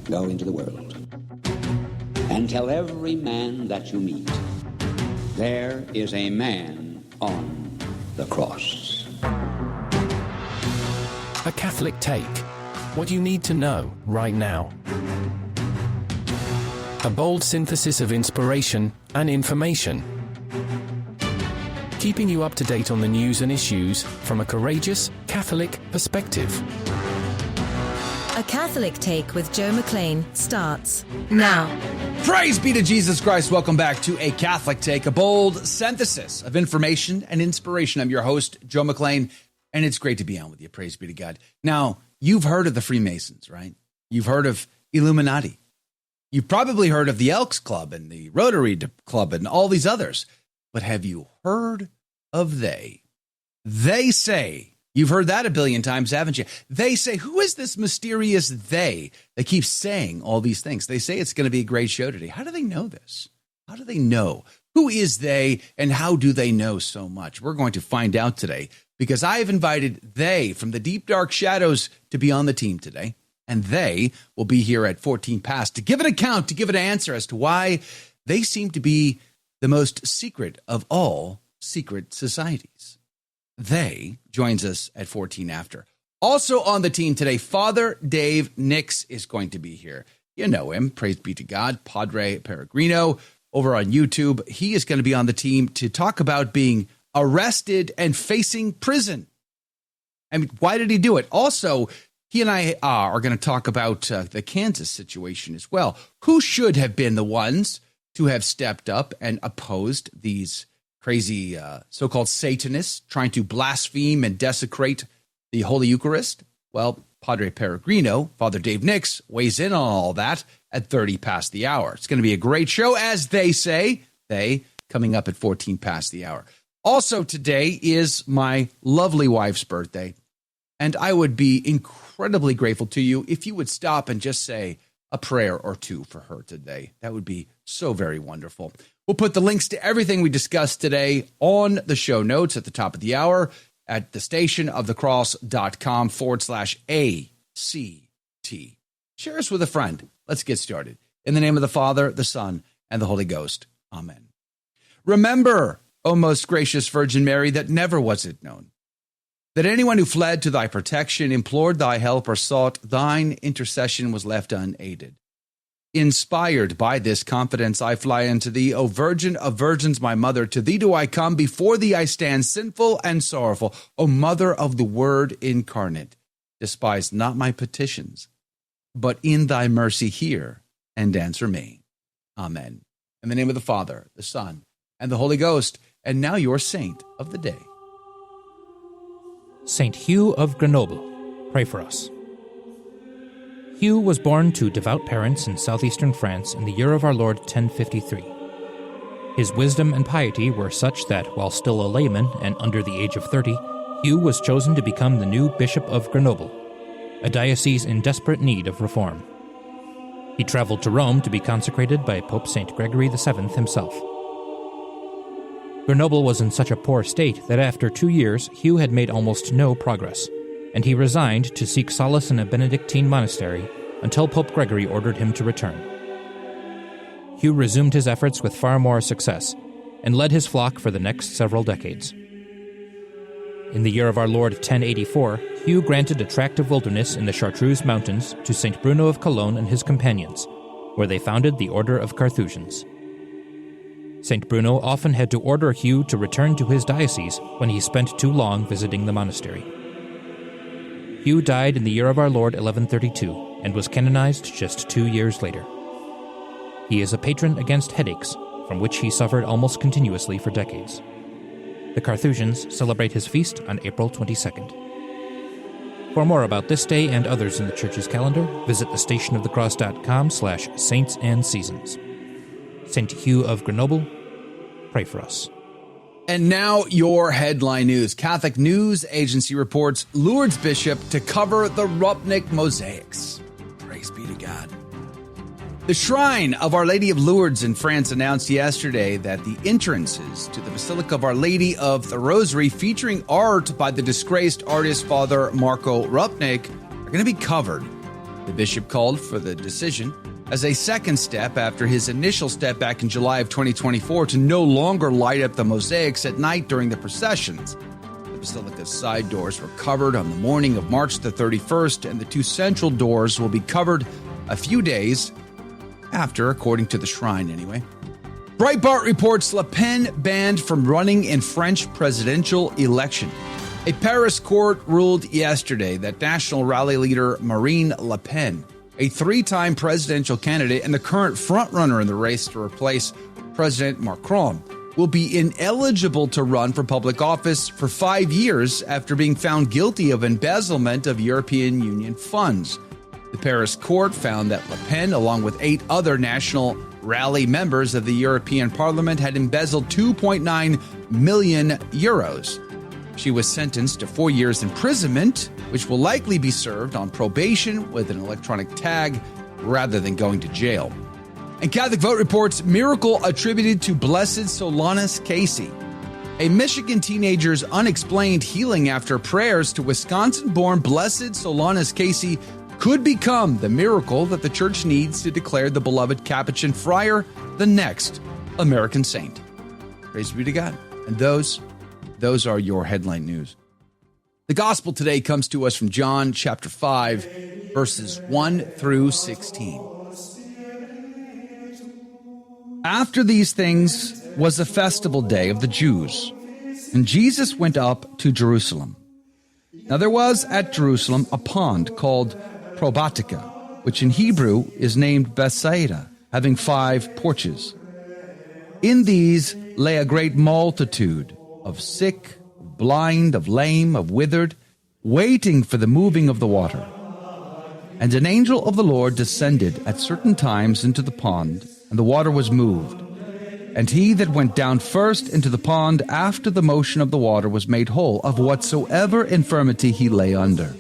Go into the world and tell every man that you meet, there is a man on the cross. A Catholic Take. What you need to know right now. A bold synthesis of inspiration and information. Keeping you up to date on the news and issues from a courageous Catholic perspective. A Catholic Take with Joe McLean starts now. Praise be to Jesus Christ. Welcome back to A Catholic Take, a bold synthesis of information and inspiration. I'm your host, Joe McLean, and it's great to be on with you. Praise be to God. Now, you've heard of the Freemasons, right? You've heard of Illuminati. You've probably heard of the Elks Club and the Rotary Club and all these others. But have you heard of they? They say, you've heard that a billion times, haven't you? They say, who is this mysterious they that keeps saying all these things? They say it's going to be a great show today. How do they know this? How do they know? Who is they and how do they know so much? We're going to find out today because I have invited they from the deep, dark shadows to be on the team today. And they will be here at 14 past to give an account, to give an answer as to why they seem to be the most secret of all secret societies. They joins us at 14 after. Also on the team today, Father Dave Nix is going to be here. You know him, praise be to God, Padre Peregrino over on YouTube. He is going to be on the team to talk about being arrested and facing prison. And why did he do it? Also, he and I are going to talk about the Kansas situation as well. Who should have been the ones to have stepped up and opposed these crazy so-called Satanists trying to blaspheme and desecrate the Holy Eucharist? Well, Padre Peregrino, Father Dave Nix, weighs in on all that at 30 past the hour. It's going to be a great show, as they say, coming up at 14 past the hour. Also today is my lovely wife's birthday, and I would be incredibly grateful to you if you would stop and just say a prayer or two for her today. That would be so very wonderful. We'll put the links to everything we discussed today on the show notes at the top of the hour at thestationofthecross.com/ACT. Share us with a friend. Let's get started. In the name of the Father, the Son, and the Holy Ghost. Amen. Remember, O most gracious Virgin Mary, that never was it known that anyone who fled to thy protection, implored thy help, or sought thine intercession was left unaided. Inspired by this confidence, I fly unto thee, O Virgin of Virgins, my mother. To thee do I come, before thee I stand, sinful and sorrowful. O Mother of the Word incarnate, despise not my petitions, but in thy mercy hear and answer me. Amen. In the name of the Father, the Son, and the Holy Ghost. And now your saint of the day. Saint Hugh of Grenoble, pray for us. Hugh was born to devout parents in southeastern France in the year of our Lord 1053. His wisdom and piety were such that, while still a layman and under the age of 30, Hugh was chosen to become the new Bishop of Grenoble, a diocese in desperate need of reform. He traveled to Rome to be consecrated by Pope St. Gregory VII himself. Grenoble was in such a poor state that after 2 years, Hugh had made almost no progress, and he resigned to seek solace in a Benedictine monastery until Pope Gregory ordered him to return. Hugh resumed his efforts with far more success, and led his flock for the next several decades. In the year of our Lord 1084, Hugh granted a tract of wilderness in the Chartreuse Mountains to St. Bruno of Cologne and his companions, where they founded the Order of Carthusians. St. Bruno often had to order Hugh to return to his diocese when he spent too long visiting the monastery. Hugh died in the year of our Lord 1132 and was canonized just 2 years later. He is a patron against headaches, from which he suffered almost continuously for decades. The Carthusians celebrate his feast on April 22nd. For more about this day and others in the Church's calendar, visit thestationofthecross.com/saintsandseasons. St. Hugh of Grenoble, pray for us. And now your headline news. Catholic News Agency reports Lourdes Bishop to cover the Rupnik mosaics. Praise be to God. The Shrine of Our Lady of Lourdes in France announced yesterday that the entrances to the Basilica of Our Lady of the Rosary, featuring art by the disgraced artist Father Marco Rupnik, are going to be covered The bishop called for the decision as a second step after his initial step back in July of 2024 to no longer light up the mosaics at night during the processions. The basilica's side doors were covered on the morning of March the 31st, and the two central doors will be covered a few days after, according to the shrine anyway. Breitbart reports Le Pen banned from running in French presidential election. A Paris court ruled yesterday that National Rally leader Marine Le Pen, a three-time presidential candidate and the current frontrunner in the race to replace President Macron, will be ineligible to run for public office for 5 years after being found guilty of embezzlement of European Union funds. The Paris court found that Le Pen, along with 8 other National Rally members of the European Parliament, had embezzled 2.9 million euros. She was sentenced to 4 years imprisonment, which will likely be served on probation with an electronic tag rather than going to jail. And Catholic Vote reports miracle attributed to Blessed Solanus Casey. A Michigan teenager's unexplained healing after prayers to Wisconsin-born Blessed Solanus Casey could become the miracle that the church needs to declare the beloved Capuchin friar the next American saint. Praise be to God. And those are your headline news. The gospel today comes to us from John chapter 5, verses 1 through 16. After these things was the festival day of the Jews, and Jesus went up to Jerusalem. Now there was at Jerusalem a pond called Probatica, which in Hebrew is named Bethsaida, having 5 porches. In these lay a great multitude of sick, of blind, of lame, of withered, waiting for the moving of the water. And an angel of the Lord descended at certain times into the pond, and the water was moved. And he that went down first into the pond after the motion of the water was made whole of whatsoever infirmity he lay under.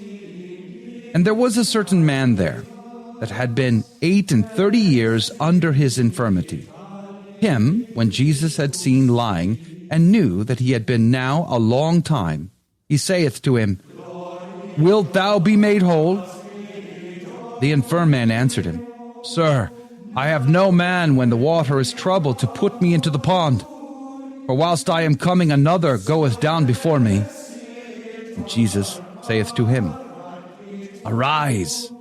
And there was a certain man there that had been 38 years under his infirmity. Him, when Jesus had seen lying, and knew that he had been now a long time, he saith to him, Wilt thou be made whole? The infirm man answered him, Sir, I have no man when the water is troubled to put me into the pond. For whilst I am coming, another goeth down before me. And Jesus saith to him, Arise,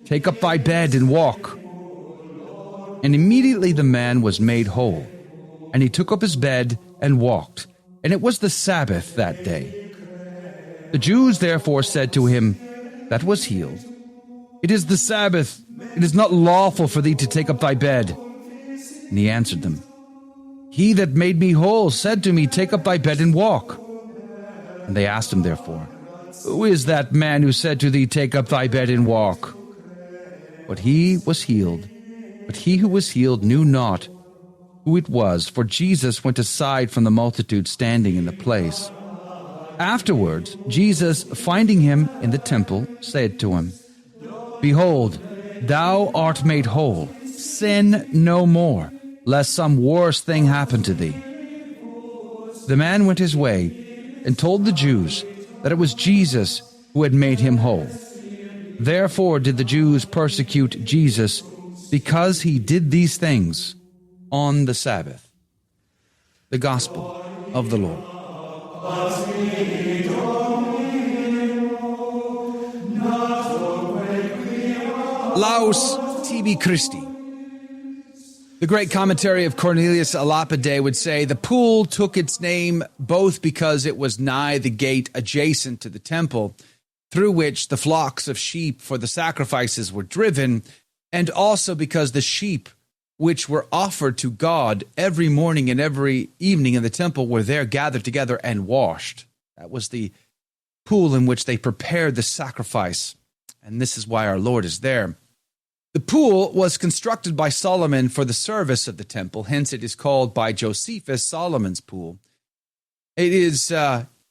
take up thy bed and walk. And immediately the man was made whole. And he took up his bed and walked. And it was the Sabbath that day. The Jews therefore said to him that was healed, It is the Sabbath. It is not lawful for thee to take up thy bed. And he answered them, He that made me whole said to me, Take up thy bed and walk. And they asked him therefore, Who is that man who said to thee, Take up thy bed and walk? But he was healed. But he who was healed knew not who it was, for Jesus went aside from the multitude standing in the place. Afterwards, Jesus, finding him in the temple, said to him, Behold, thou art made whole. Sin no more, lest some worse thing happen to thee. The man went his way and told the Jews that it was Jesus who had made him whole. Therefore did the Jews persecute Jesus, because he did these things on the Sabbath. The Gospel of the Lord. Laus tibi Christi. The great commentary of Cornelius a Lapide would say, the pool took its name both because it was nigh the gate adjacent to the temple, through which the flocks of sheep for the sacrifices were driven, and also because the sheep which were offered to God every morning and every evening in the temple were there gathered together and washed. That was the pool in which they prepared the sacrifice, and this is why our Lord is there. The pool was constructed by Solomon for the service of the temple, hence it is called by Josephus Solomon's pool. It is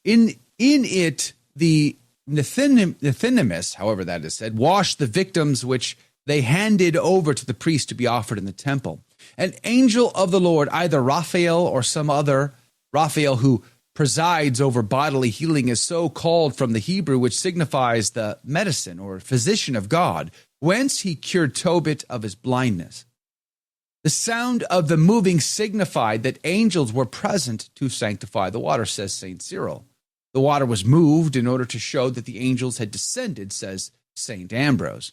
in it the Nethinimus, however that is said, washed the victims which they handed over to the priest to be offered in the temple. An angel of the Lord, either Raphael or some other, Raphael who presides over bodily healing, is so called from the Hebrew, which signifies the medicine or physician of God, whence he cured Tobit of his blindness. The sound of the moving signified that angels were present to sanctify the water, says St. Cyril. The water was moved in order to show that the angels had descended, says St. Ambrose.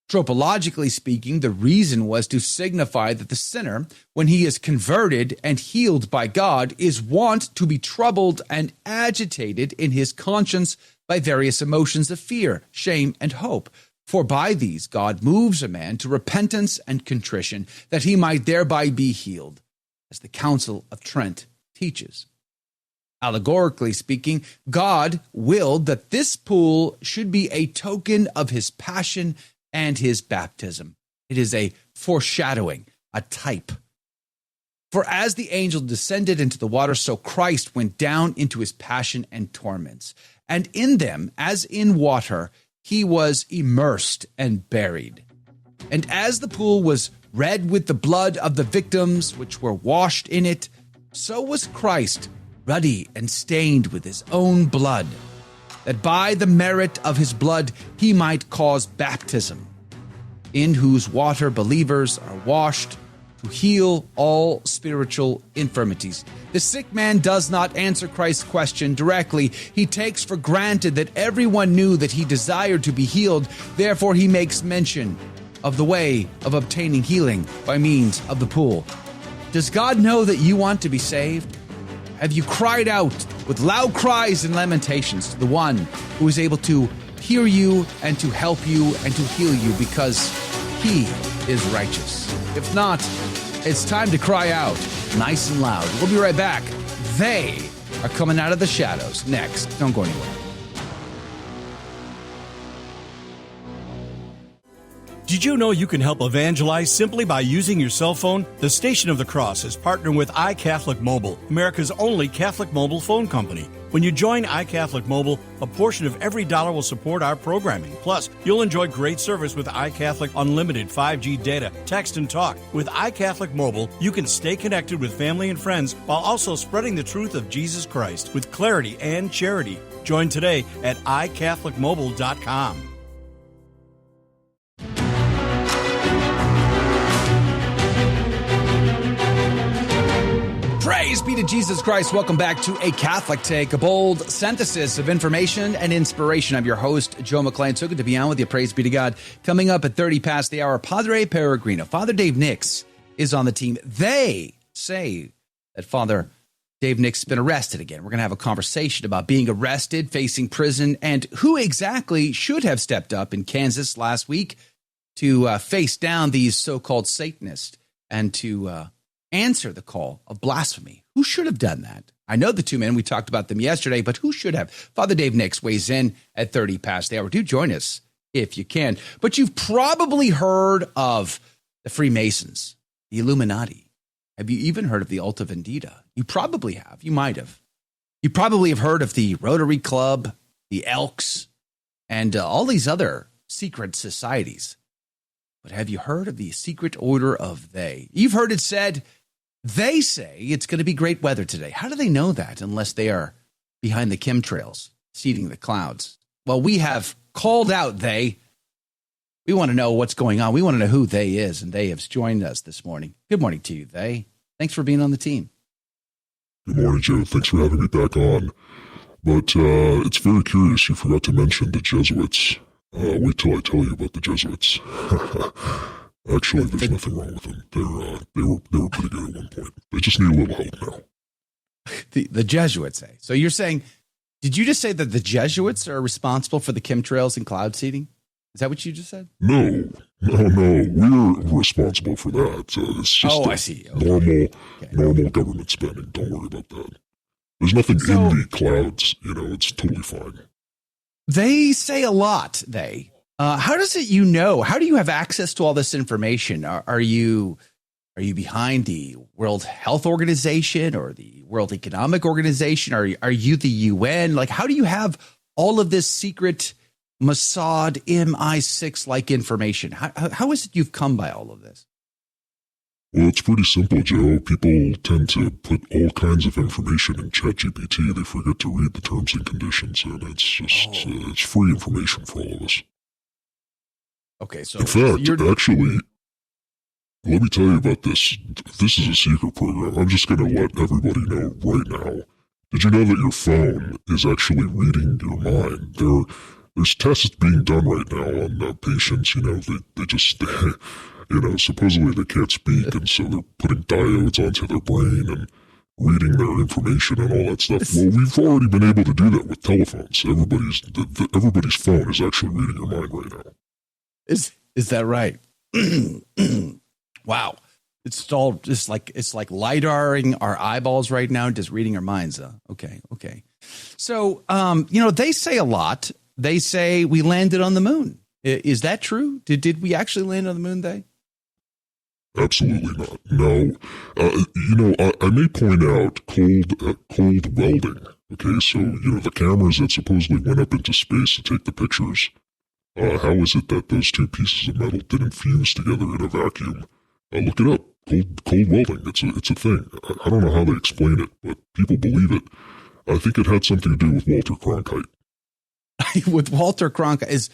Tropologically speaking, the reason was to signify that the sinner, when he is converted and healed by God, is wont to be troubled and agitated in his conscience by various emotions of fear, shame, and hope. For by these God moves a man to repentance and contrition, that he might thereby be healed, as the Council of Trent teaches. Allegorically speaking, God willed that this pool should be a token of his passion and his baptism. It is a foreshadowing, a type. For as the angel descended into the water, so Christ went down into his passion and torments. And in them, as in water, he was immersed and buried. And as the pool was red with the blood of the victims which were washed in it, so was Christ ruddy and stained with his own blood, that by the merit of his blood he might cause baptism, in whose water believers are washed to heal all spiritual infirmities. The sick man does not answer Christ's question directly. He takes for granted that everyone knew that he desired to be healed. Therefore, he makes mention of the way of obtaining healing by means of the pool. Does God know that you want to be saved? Have you cried out with loud cries and lamentations to the one who is able to hear you and to help you and to heal you, because he is righteous? If not, it's time to cry out nice and loud. We'll be right back. They are coming out of the shadows next. Don't go anywhere. Did you know you can help evangelize simply by using your cell phone? The Station of the Cross is partnering with iCatholic Mobile, America's only Catholic mobile phone company. When you join iCatholic Mobile, a portion of every dollar will support our programming. Plus, you'll enjoy great service with iCatholic Unlimited 5G data, text, and talk. With iCatholic Mobile, you can stay connected with family and friends while also spreading the truth of Jesus Christ with clarity and charity. Join today at iCatholicMobile.com. Praise be to Jesus Christ. Welcome back to A Catholic Take, a bold synthesis of information and inspiration. I'm your host, Joe McClain. So good to be on with you. Praise be to God. Coming up at 30 past the hour, Padre Peregrino. Father Dave Nix is on the team. They say that Father Dave Nix has been arrested again. We're going to have a conversation about being arrested, facing prison, and who exactly should have stepped up in Kansas last week to face down these so-called Satanists and to answer the call of blasphemy. Who should have done that? I know the two men, we talked about them yesterday, but who should have? Father Dave Nix weighs in at 30 past the hour. Do join us if you can. But you've probably heard of the Freemasons, the Illuminati. Have you even heard of the Alta Vendita? You probably have. You might have. You probably have heard of the Rotary Club, the Elks, and all these other secret societies. But have you heard of the secret order of they? You've heard it said, they say it's going to be great weather today. How do they know that unless they are behind the chemtrails, seeding the clouds? Well, we have called out they. We want to know what's going on. We want to know who they is, and they have joined us this morning. Good morning to you, they. Thanks for being on the team. Good morning, Joe. Thanks for having me back on. But it's very curious you forgot to mention the Jesuits. Wait till I tell you about the Jesuits. Actually, there's nothing wrong with them. They were pretty good at one point. They just need a little help now. The Jesuits, eh? So you're saying, did you just say that the Jesuits are responsible for the chemtrails and cloud seeding? Is that what you just said? No. We're responsible for that. It's just I see. Okay. normal government spending. Don't worry about that. There's nothing in the clouds. It's totally fine. They say a lot, they. How does it how do you have access to all this information? Are you behind the World Health Organization or the World Economic Organization? Are you the UN? Like, how do you have all of this secret Mossad MI6-like information? How is it you've come by all of this? Well, it's pretty simple, Joe. People tend to put all kinds of information in ChatGPT. They forget to read the terms and conditions, and it's just it's free information for all of us. Okay, so In fact, actually, let me tell you about this. This is a secret program. I'm just going to let everybody know right now. Did you know that your phone is actually reading your mind? There's tests being done right now on patients. They just, supposedly they can't speak, and so they're putting diodes onto their brain and reading their information and all that stuff. Well, we've already been able to do that with telephones. Everybody's phone is actually reading your mind right now. Is that right? Wow. It's all just like, it's like LiDARing our eyeballs right now, just reading our minds. Okay. So, they say a lot. They say we landed on the moon. Is that true? Did we actually land on the moon, they? Absolutely not. No. I may point out cold welding. Okay, so, the cameras that supposedly went up into space to take the pictures, how is it that those two pieces of metal didn't fuse together in a vacuum? Look it up. Cold welding. It's a thing. I don't know how they explain it, but people believe it. I think it had something to do with Walter Cronkite. With Walter Cronkite,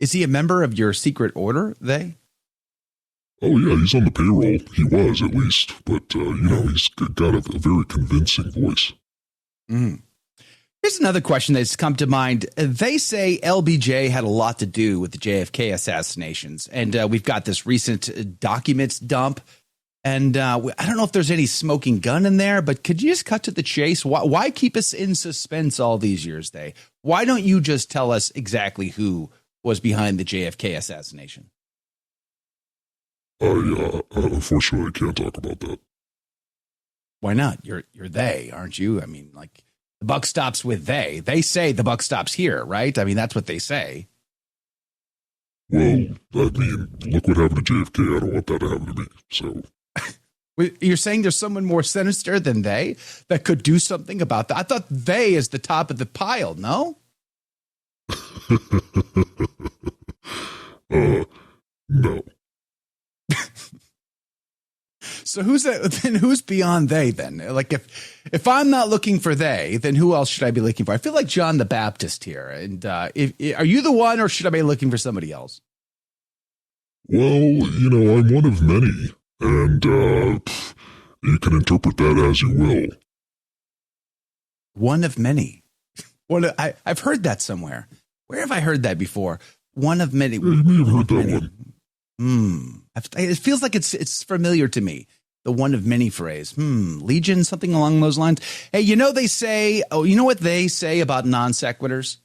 is he a member of your secret order? They? Oh yeah, he's on the payroll. He was at least, but he's got a very convincing voice. Mm. Here's another question that's come to mind. They say LBJ had a lot to do with the JFK assassinations, and we've got this recent documents dump. And I don't know if there's any smoking gun in there, but could you just cut to the chase? Why keep us in suspense all these years, Day? Why don't you just tell us exactly who was behind the JFK assassination? Unfortunately, I can't talk about that. Why not? You're they, aren't you? I mean, like, the buck stops with they. They say the buck stops here, right? I mean, that's what they say. Well, I mean, look what happened to JFK. I don't want that to happen to me. So. You're saying there's someone more sinister than they that could do something about that? I thought they is the top of the pile, no? No. So who's beyond they then? Like if I'm not looking for they, then who else should I be looking for? I feel like John the Baptist here. And are you the one, or should I be looking for somebody else? Well, I'm one of many, and you can interpret that as you will. One of many. I've heard that somewhere. Where have I heard that before? One of many. Yeah, you may have heard that one. It feels like it's familiar to me. The one of many phrase. Legion, something along those lines. Hey, they say, you know what they say about non sequiturs?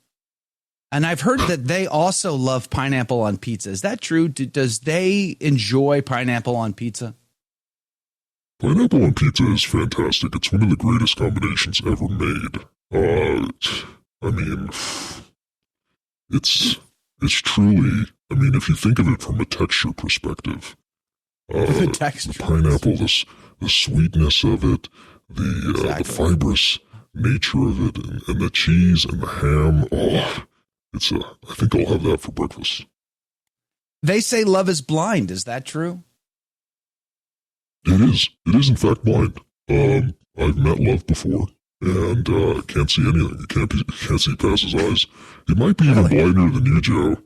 And I've heard that they also love pineapple on pizza. Is that true? Does they enjoy pineapple on pizza? Pineapple on pizza is fantastic. It's one of the greatest combinations ever made. I mean, it's truly, if you think of it from a texture perspective, the pineapple, the sweetness of it, the fibrous nature of it, and the cheese and the ham, I think I'll have that for breakfast. They say love is blind. Is that true? It is. It is in fact blind. I've met love before, and can't see anything. You can't see past his eyes. He might be even blinder than you, Joe.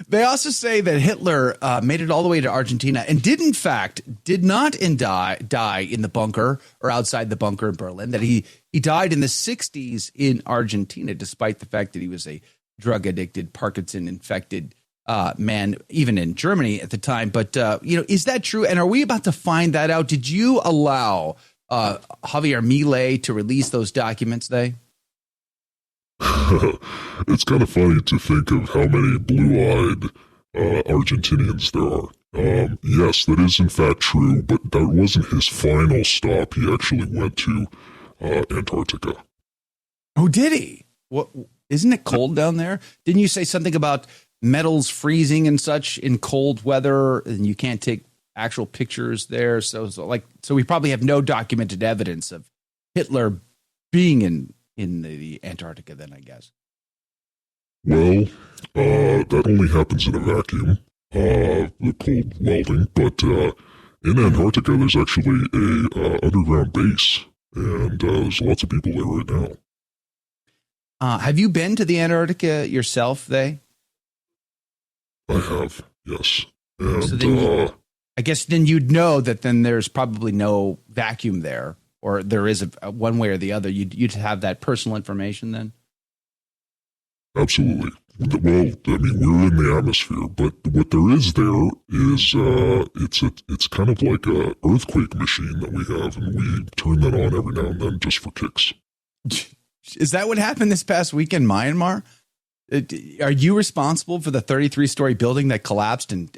They also say that Hitler made it all the way to Argentina and did not die in the bunker or outside the bunker in Berlin, that he died in the 60s in Argentina, despite the fact that he was a drug-addicted, Parkinson-infected man, even in Germany at the time. But, is that true? And are we about to find that out? Did you allow Javier Milei to release those documents, It's kind of funny to think of how many blue-eyed Argentinians there are. Yes, that is in fact true, but that wasn't his final stop. He actually went to Antarctica. Oh, did he? What? Isn't it cold down there? Didn't you say something about metals freezing and such in cold weather, and you can't take actual pictures there? So we probably have no documented evidence of Hitler being in the Antarctica then, I guess. Well, that only happens in a vacuum, the cold welding, but in Antarctica there's actually a underground base, and there's lots of people there right now. Have you been to the Antarctica yourself, I have, yes. And So then I guess then you'd know that then there's probably no vacuum there, or there is a one way or the other. You'd have that personal information then. absolutely. Well, I mean, we're in the atmosphere, but what there is it's kind of like a earthquake machine that we have, and we turn that on every now and then just for kicks. Is that what happened this past week in Myanmar? Are you responsible for the 33-story building that collapsed in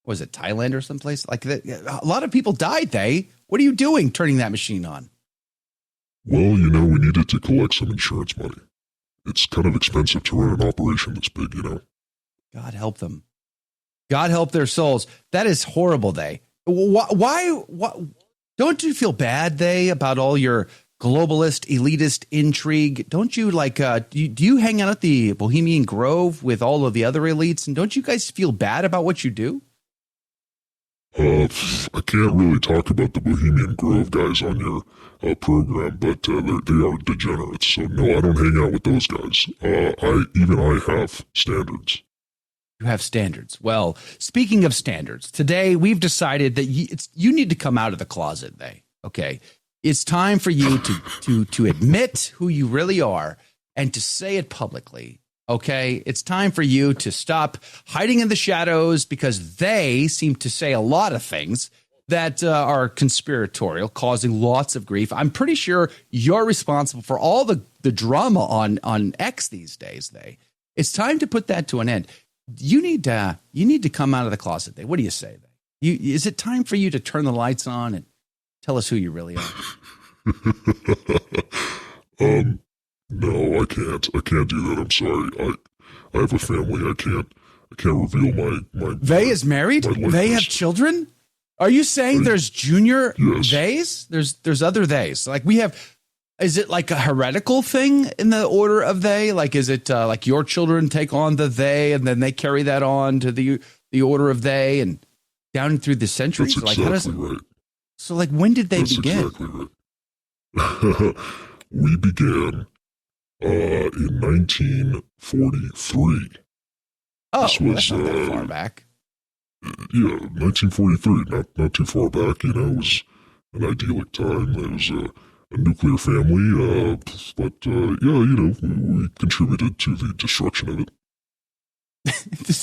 was it Thailand or someplace like that? A lot of people died. What are you doing turning that machine on? Well, we needed to collect some insurance money. It's kind of expensive to run an operation this big, God help them. God help their souls. That is horrible. Why don't you feel bad, about all your globalist, elitist intrigue? Don't you do you hang out at the Bohemian Grove with all of the other elites? And don't you guys feel bad about what you do? I can't really talk about the Bohemian Grove guys on your program, but they are degenerates. So no, I don't hang out with those guys. I have standards. You have standards. Well, speaking of standards, today we've decided that you need to come out of the closet. Okay, it's time for you to admit who you really are and to say it publicly. Okay, it's time for you to stop hiding in the shadows, because they seem to say a lot of things that are conspiratorial, causing lots of grief. I'm pretty sure you're responsible for all the drama on X these days. It's time to put that to an end. You need to come out of the closet. What do you say? Is it time for you to turn the lights on and tell us who you really are? No, I can't. I can't do that. I'm sorry. I have a family. I can't reveal my. They is married? They have children? Are you saying there's junior theys? There's other theys. Like we have. Is it like a heretical thing in the order of they? Like, is it like your children take on the they and then they carry that on to the order of they and down through the centuries? That's exactly right. So like, when did they begin? Exactly right. We began in 1943. Oh, that's not that far back. Yeah, 1943, not too far back. It was an idyllic time. There was a nuclear family, but we contributed to the destruction of it.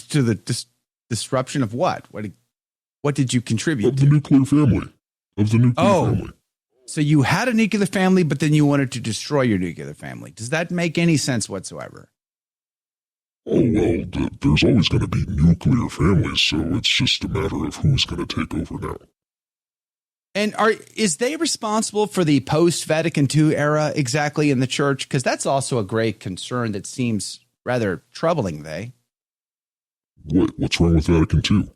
To the disruption of what? What did you contribute? Of the nuclear family. Family. So you had a nuclear family, but then you wanted to destroy your nuclear family. Does that make any sense whatsoever? Oh, well, there's always going to be nuclear families, so it's just a matter of who's going to take over now. And is they responsible for the post-Vatican II era exactly in the church? Because that's also a great concern that seems rather troubling, What's wrong with Vatican II?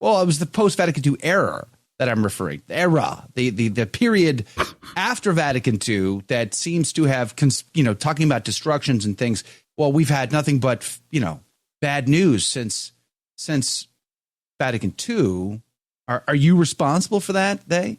Well, it was the post-Vatican II era that I'm referring to. The period after Vatican II that seems to have, talking about destructions and things. Well, we've had nothing but, bad news since Vatican II. Are you responsible for that, I'm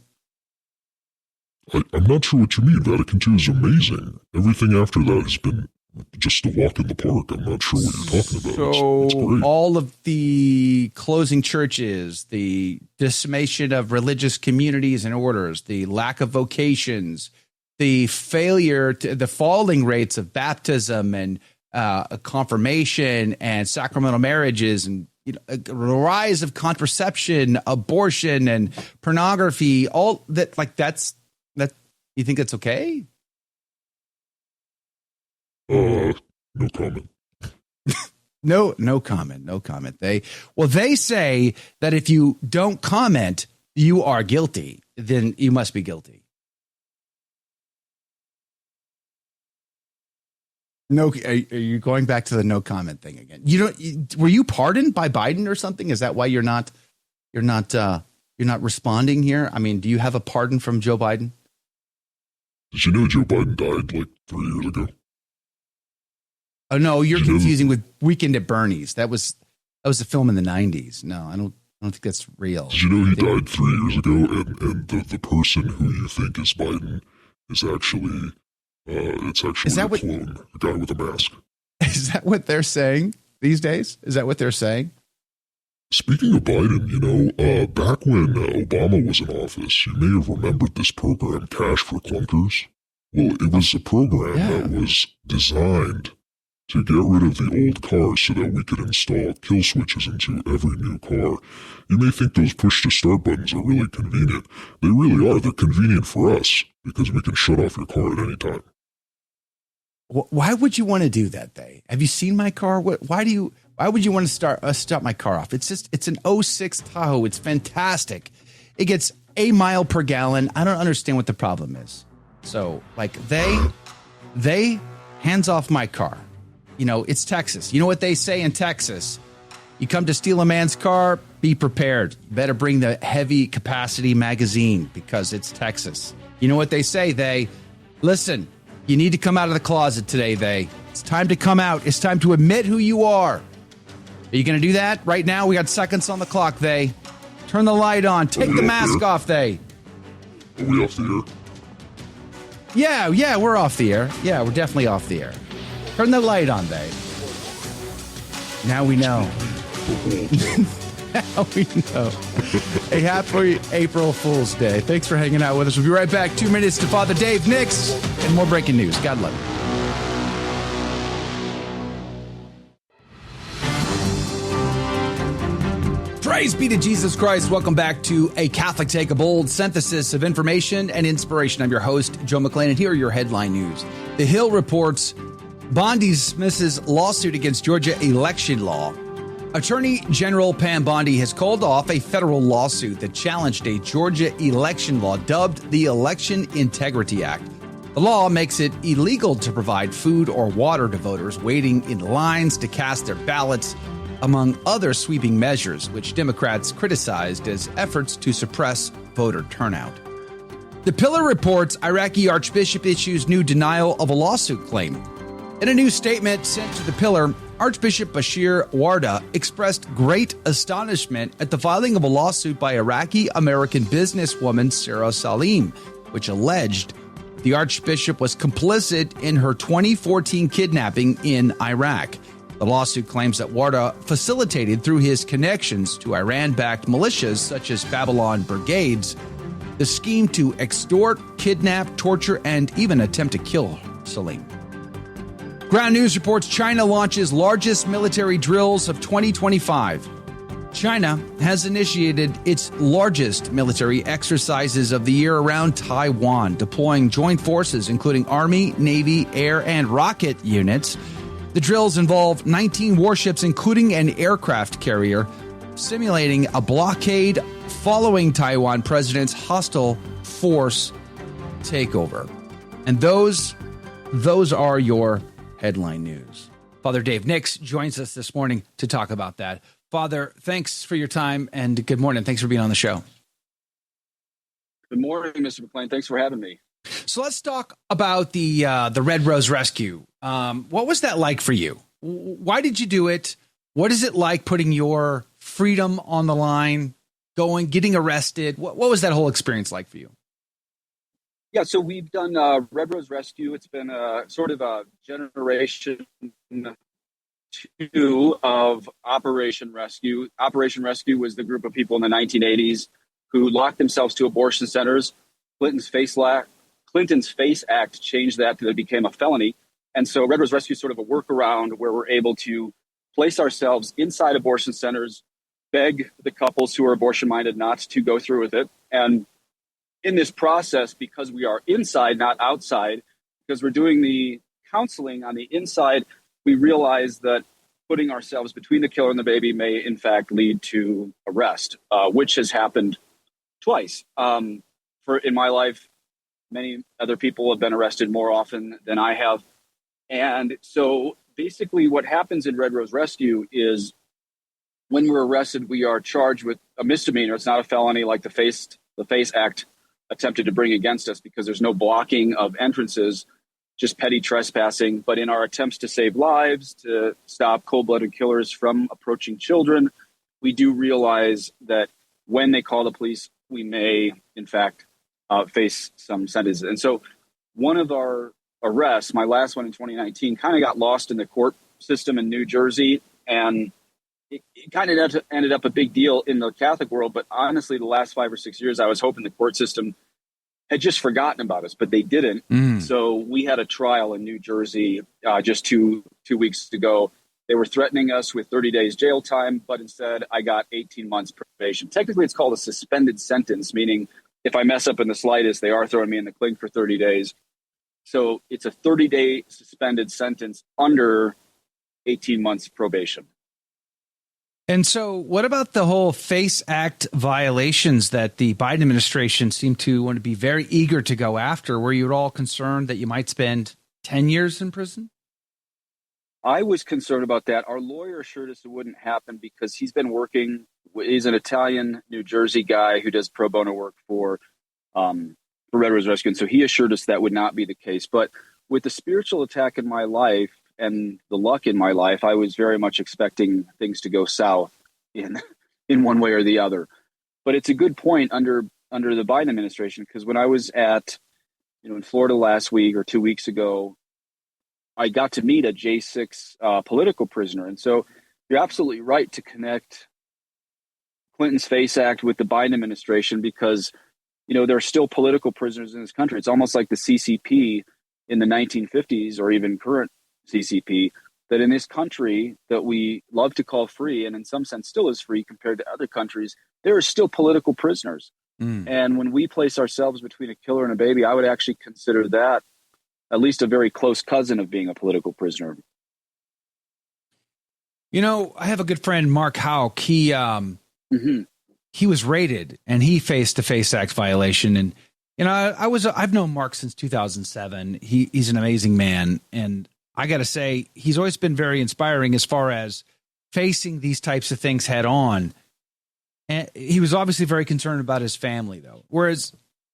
not sure what you mean. Vatican II is amazing. Everything after that has been just a walk in the park. I'm not sure what you're talking about. It's great. All of the closing churches, the decimation of religious communities and orders, the lack of vocations, the the falling rates of baptism and confirmation and sacramental marriages, and the rise of contraception, abortion, and pornography. All that, that. You think that's okay? No comment. No comment. They say that if you don't comment, you are guilty. Then you must be guilty. No, are you going back to the no comment thing again? Were you pardoned by Biden or something? Is that why you're not responding here? I mean, do you have a pardon from Joe Biden? Did you know Joe Biden died like 3 years ago? Oh no, you're confusing with Weekend at Bernie's. That was a film in the 90s. No, I don't think that's real. Did you know he died 3 years ago, and the person who you think is Biden is actually a clone, a guy with a mask. Is that what they're saying? these days? Is that what they're saying? Speaking of Biden, back when Obama was in office, you may have remembered this program, Cash for Clunkers. Well, it was a program that was designed to get rid of the old cars so that we could install kill switches into every new car. You may think those push-to-start buttons are really convenient. They really are. They're convenient for us because we can shut off your car at any time. Why would you want to do that, They? Have you seen my car? Why would you want to start my car off? It's an '06 Tahoe. It's fantastic. It gets a mile per gallon. I don't understand what the problem is. So, they hands off my car. It's Texas. You know what they say in Texas? You come to steal a man's car, be prepared. You better bring the heavy capacity magazine because it's Texas. You know what they say? Listen, you need to come out of the closet today, It's time to come out. It's time to admit who you are. Are you going to do that right now? We got seconds on the clock, Turn the light on. Take the mask off, Are we off the air? Yeah, we're off the air. Yeah, we're definitely off the air. Turn the light on, Now we know. Now we know. A happy April Fool's Day. Thanks for hanging out with us. We'll be right back. 2 minutes to Father Dave Nix and more breaking news. God love you. Praise be to Jesus Christ. Welcome back to A Catholic Take, a bold synthesis of information and inspiration. I'm your host, Joe McClain, and here are your headline news. The Hill reports Bondi dismisses lawsuit against Georgia election law. Attorney General Pam Bondi has called off a federal lawsuit that challenged a Georgia election law dubbed the Election Integrity Act. The law makes it illegal to provide food or water to voters waiting in lines to cast their ballots, among other sweeping measures, which Democrats criticized as efforts to suppress voter turnout. The Pillar reports Iraqi Archbishop issues new denial of a lawsuit claim. In a new statement sent to the Pillar, Archbishop Bashir Warda expressed great astonishment at the filing of a lawsuit by Iraqi-American businesswoman Sarah Salim, which alleged the Archbishop was complicit in her 2014 kidnapping in Iraq. The lawsuit claims that Warda facilitated through his connections to Iran-backed militias such as Babylon Brigades the scheme to extort, kidnap, torture, and even attempt to kill Salim. Ground News reports China launches largest military drills of 2025. China has initiated its largest military exercises of the year around Taiwan, deploying joint forces including Army, Navy, air, and rocket units. The drills involve 19 warships, including an aircraft carrier, simulating a blockade following Taiwan president's hostile force takeover. And those are your headline news. Father Dave Nix joins us this morning to talk about that. Father, thanks for your time and good morning. Thanks for being on the show. Good morning, Mr. McClain. Thanks for having me. So let's talk about the Red Rose Rescue. What was that like for you? Why did you do it? What is it like putting your freedom on the line, getting arrested? What was that whole experience like for you? Yeah, so we've done Red Rose Rescue. It's been a sort of a generation 2 of Operation Rescue. Operation Rescue was the group of people in the 1980s who locked themselves to abortion centers. Clinton's FACE Act changed that till it became a felony. And so Red Rose Rescue is sort of a workaround where we're able to place ourselves inside abortion centers, beg the couples who are abortion-minded not to go through with it. And in this process, because we are inside, not outside, because we're doing the counseling on the inside, we realize that putting ourselves between the killer and the baby may, in fact, lead to arrest, which has happened twice. In my life, many other people have been arrested more often than I have. And so basically what happens in Red Rose Rescue is when we're arrested, we are charged with a misdemeanor. It's not a felony like the FACE Act attempted to bring against us because there's no blocking of entrances, just petty trespassing. But in our attempts to save lives, to stop cold-blooded killers from approaching children, we do realize that when they call the police, we may, in fact, face some sentences. And so one of our arrests, my last one in 2019, kind of got lost in the court system in New Jersey. And it kind of ended up a big deal in the Catholic world. But honestly, the last 5 or 6 years, I was hoping the court system had just forgotten about us, but they didn't. So we had a trial in New Jersey just two weeks ago. They were threatening us with 30 days jail time, but instead I got 18 months probation. Technically, it's called a suspended sentence, meaning if I mess up in the slightest, they are throwing me in the clink for 30 days. So it's a 30-day suspended sentence under 18 months probation. And so what about the whole FACE Act violations that the Biden administration seemed to want to be very eager to go after? Were you at all concerned that you might spend 10 years in prison? I was concerned about that. Our lawyer assured us it wouldn't happen because he's been working. He's an Italian, New Jersey guy who does pro bono work for Red Rose Rescue. And so he assured us that would not be the case. But with the spiritual attack in my life and the luck in my life, I was very much expecting things to go south in one way or the other. But it's a good point under the Biden administration, because when I was in Florida last week or 2 weeks ago, I got to meet a J6 political prisoner. And so you're absolutely right to connect Clinton's FACE Act with the Biden administration, because, there are still political prisoners in this country. It's almost like the CCP in the 1950s, or even current CCP, that in this country that we love to call free, and in some sense still is free compared to other countries, there are still political prisoners. And when we place ourselves between a killer and a baby, I would actually consider that at least a very close cousin of being a political prisoner. I have a good friend, Mark Houck. He was raided and he faced a FACE Act violation. And, I've known Mark since 2007. He's an amazing man. And I got to say, he's always been very inspiring as far as facing these types of things head on. And he was obviously very concerned about his family, though. Whereas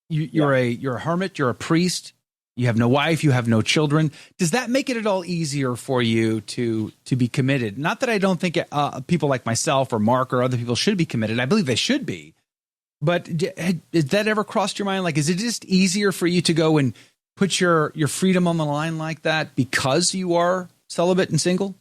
you're a hermit, you're a priest, you have no wife, you have no children. Does that make it at all easier for you to be committed? Not that I don't think people like myself or Mark or other people should be committed. I believe they should be. But did that ever crossed your mind? Like, is it just easier for you to go and put your freedom on the line like that because you are celibate and single?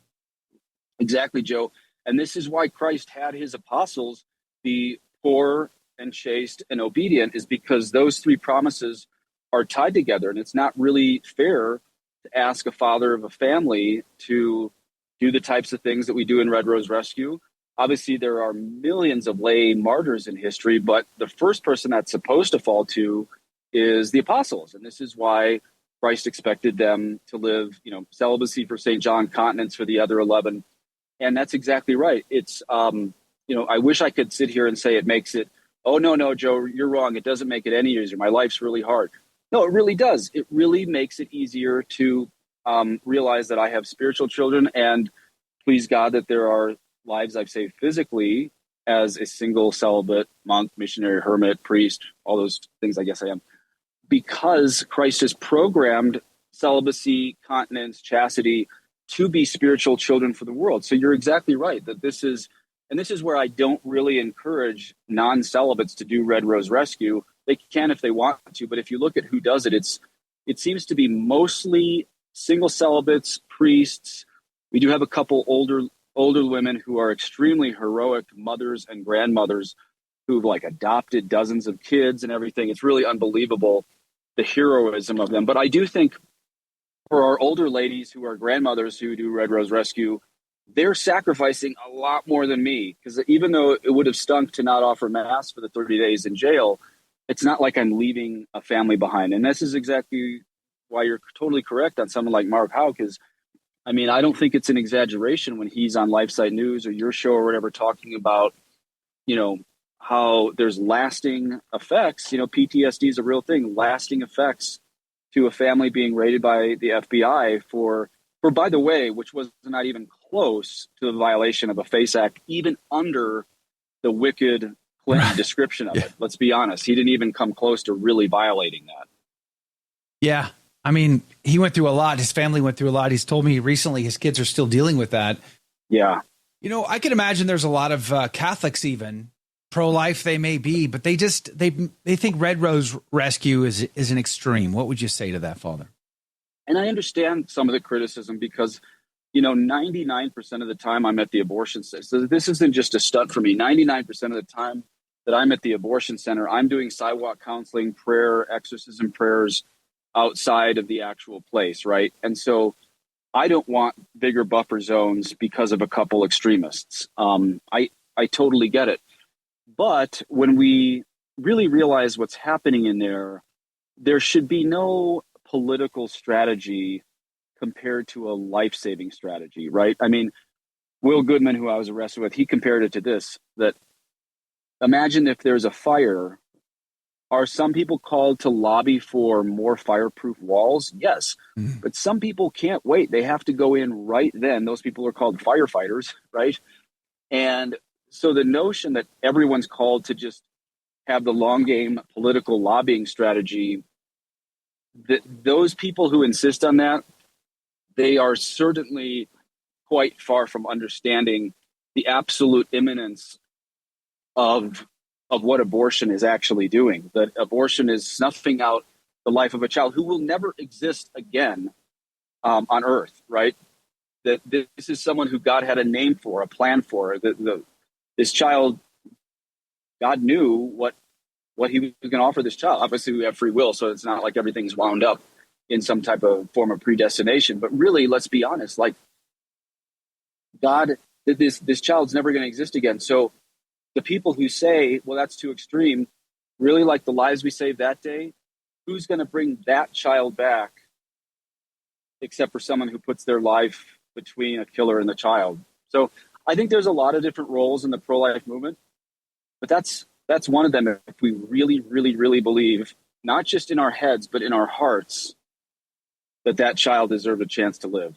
Exactly, Joe. And this is why Christ had his apostles be poor and chaste and obedient, is because those three promises are tied together. And it's not really fair to ask a father of a family to do the types of things that we do in Red Rose Rescue. Obviously, there are millions of lay martyrs in history, but the first person that's supposed to fall to is the apostles. And this is why Christ expected them to live, celibacy for St. John, continence for the other 11. And that's exactly right. It's, I wish I could sit here and say it makes it, oh, no, Joe, you're wrong. It doesn't make it any easier. My life's really hard. No, it really does. It really makes it easier to realize that I have spiritual children, and please God that there are lives I've saved physically as a single celibate monk, missionary, hermit, priest, all those things I guess I am, because Christ has programmed celibacy, continence, chastity to be spiritual children for the world. So you're exactly right that this is where I don't really encourage non-celibates to do Red Rose Rescue. They can if they want to, but if you look at who does it, it seems to be mostly single celibates, priests. We do have a couple older women who are extremely heroic mothers and grandmothers who've adopted dozens of kids and everything. It's really unbelievable, the heroism of them. But I do think for our older ladies who are grandmothers who do Red Rose Rescue, they're sacrificing a lot more than me, because even though it would have stunk to not offer Mass for the 30 days in jail, it's not like I'm leaving a family behind. And this is exactly why you're totally correct on someone like Mark Houck. I don't think it's an exaggeration when he's on LifeSite News or your show or whatever talking about, how there's lasting effects. PTSD is a real thing, lasting effects to a family being raided by the FBI for by the way, which was not even close to the violation of a FACE Act, even under the wicked Clinton description of it. Let's be honest. He didn't even come close to really violating that. Yeah. He went through a lot. His family went through a lot. He's told me recently his kids are still dealing with that. Yeah. I can imagine there's a lot of Catholics, even pro-life they may be, but they think Red Rose Rescue is an extreme. What would you say to that, Father? And I understand some of the criticism because 99% of the time I'm at the abortion center. So this isn't just a stunt for me. 99% of the time that I'm at the abortion center, I'm doing sidewalk counseling, prayer, exorcism prayers outside of the actual place, right? And so I don't want bigger buffer zones because of a couple extremists. I totally get it. But when we really realize what's happening in there should be no political strategy compared to a life-saving strategy, right? I mean, Will Goodman, who I was arrested with, he compared it to this, that imagine if there's a fire, are some people called to lobby for more fireproof walls? Yes, but some people can't wait. They have to go in right then. Those people are called firefighters, right? And so the notion that everyone's called to just have the long game political lobbying strategy, that those people who insist on that, they are certainly quite far from understanding the absolute imminence of what abortion is actually doing. That abortion is snuffing out the life of a child who will never exist again on Earth, right? That this is someone who God had a name for, a plan for. This child, God knew what he was going to offer this child. Obviously, we have free will, so it's not like everything's wound up in some type of form of predestination. But really, let's be honest, like God, this child's never going to exist again. So the people who say, well, that's too extreme, really, like the lives we saved that day, who's going to bring that child back except for someone who puts their life between a killer and the child? So I think there's a lot of different roles in the pro-life movement, but that's one of them. If we really, really, really believe, not just in our heads, but in our hearts, that child deserved a chance to live.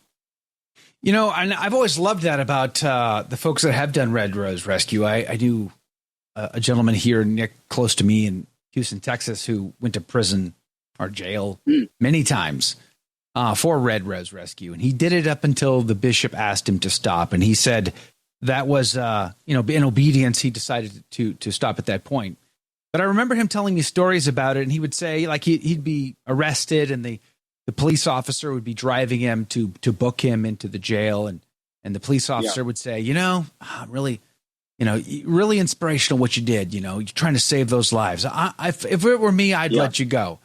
And I've always loved that about the folks that have done Red Rose Rescue. I knew a gentleman here, Nick, close to me in Houston, Texas, who went to prison or jail many times for Red Rose Rescue. And he did it up until the bishop asked him to stop. And he said that was, in obedience, he decided to stop at that point. But I remember him telling me stories about it. And he would say, like, he'd be arrested and the police officer would be driving him to book him into the jail. And the police officer would say, really inspirational what you did. You're trying to save those lives. If it were me, I'd let you go.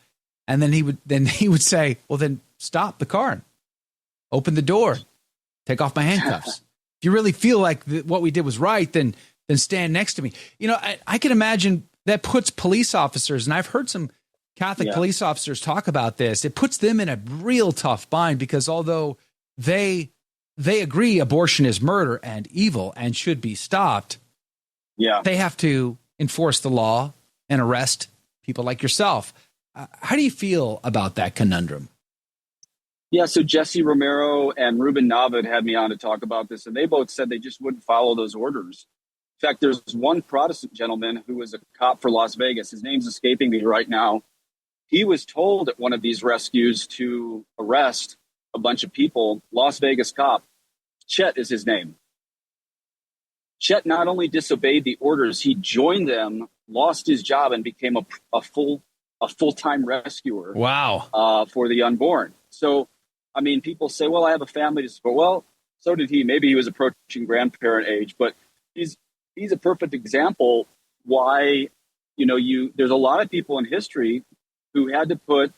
And then he would say, well, then stop the car, open the door, take off my handcuffs. If you really feel like what we did was right, then stand next to me. I can imagine that puts police officers, and I've heard some Catholic police officers talk about this. It puts them in a real tough bind because although they agree abortion is murder and evil and should be stopped, they have to enforce the law and arrest people like yourself. How do you feel about that conundrum? Yeah, so Jesse Romero and Ruben Navid had me on to talk about this, and they both said they just wouldn't follow those orders. In fact, there's one Protestant gentleman who was a cop for Las Vegas. His name's escaping me right now. He was told at one of these rescues to arrest a bunch of people. Las Vegas cop, Chet is his name. Chet not only disobeyed the orders, he joined them, lost his job, and became a full-time rescuer. Wow. For the unborn. So, I mean, people say, well, I have a family to support. Well, so did he. Maybe he was approaching grandparent age, but he's a perfect example why, there's a lot of people in history who had to put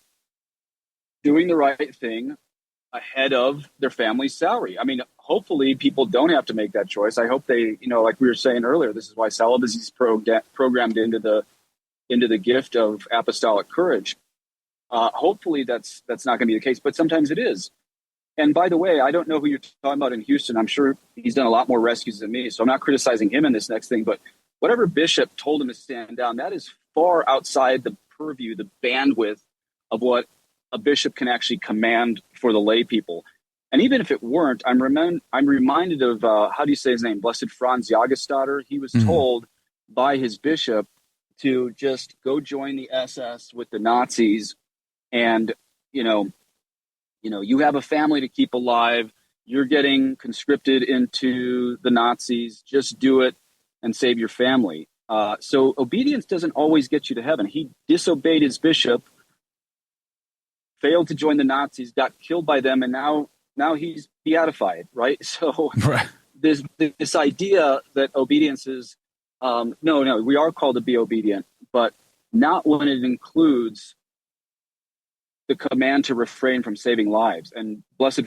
doing the right thing ahead of their family's salary. I mean, hopefully people don't have to make that choice. I hope they, like we were saying earlier, this is why celibacy is programmed into the gift of apostolic courage. Hopefully that's not going to be the case, but sometimes it is. And by the way, I don't know who you're talking about in Houston. I'm sure he's done a lot more rescues than me, so I'm not criticizing him in this next thing, but whatever bishop told him to stand down, that is far outside the purview, the bandwidth of what a bishop can actually command for the lay people. And even if it weren't, I'm reminded of, how do you say his name? Blessed Franz Jagerstatter. He was told by his bishop to just go join the SS with the Nazis. And, you have a family to keep alive. You're getting conscripted into the Nazis. Just do it and save your family. So obedience doesn't always get you to heaven. He disobeyed his bishop, failed to join the Nazis, got killed by them, and now now he's beatified, right? So Right. this idea that obedience is, no, we are called to be obedient, but not when it includes the command to refrain from saving lives. And Blessed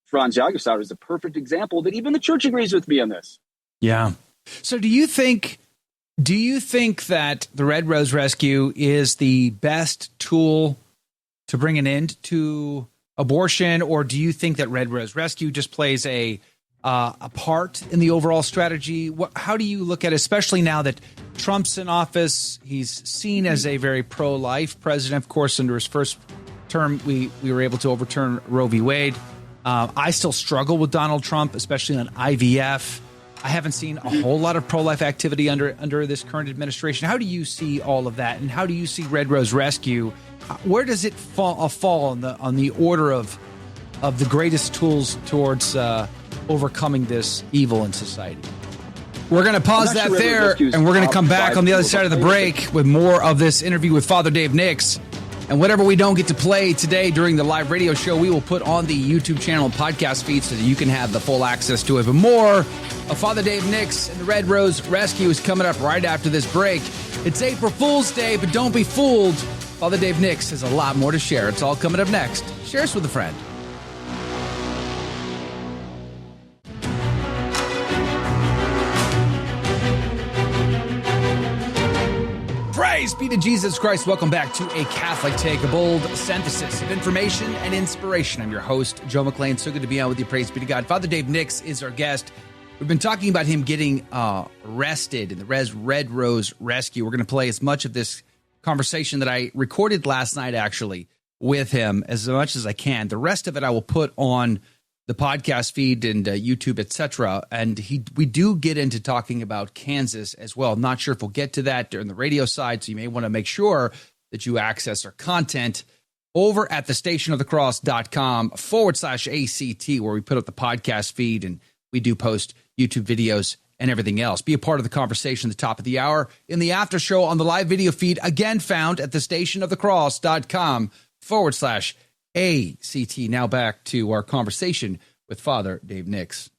Franz Jagelsauer is a perfect example that even the church agrees with me on this. Yeah. So do you think that the Red Rose Rescue is the best tool to bring an end to abortion, or do you think that Red Rose Rescue just plays a part in the overall strategy? How do you look at it, especially now that Trump's in office? He's seen as a very pro-life president. Of course, under his first term, we were able to overturn Roe v. Wade. I still struggle with Donald Trump, especially on IVF. I haven't seen a whole lot of pro-life activity under this current administration. How do you see all of that, and how do you see Red Rose Rescue? Where does it fall on the order of the greatest tools towards overcoming this evil in society? We're going to pause that there, and we're going to come back on the other side of the break with more of this interview with Father Dave Nix. And whatever we don't get to play today during the live radio show, we will put on the YouTube channel and podcast feed so that you can have the full access to it. But more of Father Dave Nix and the Red Rose Rescue is coming up right after this break. It's April Fool's Day, but don't be fooled. Father Dave Nix has a lot more to share. It's all coming up next. Share us with a friend. Praise be to Jesus Christ. Welcome back to A Catholic Take, a bold synthesis of information and inspiration. I'm your host, Joe McClain. So good to be on with you. Praise be to God. Father Dave Nix is our guest. We've been talking about him getting arrested in the Red Rose Rescue. We're going to play as much of this conversation that I recorded last night, actually, with him as much as I can. The rest of it I will put on the podcast feed and YouTube, etc. And we do get into talking about Kansas as well. I'm not sure if we'll get to that during the radio side, so you may want to make sure that you access our content over at thestationofthecross.com/ACT, where we put up the podcast feed and we do post YouTube videos and everything else. Be a part of the conversation at the top of the hour in the after show on the live video feed, again found at thestationofthecross.com/ACT. Now back to our conversation with Father Dave Nix.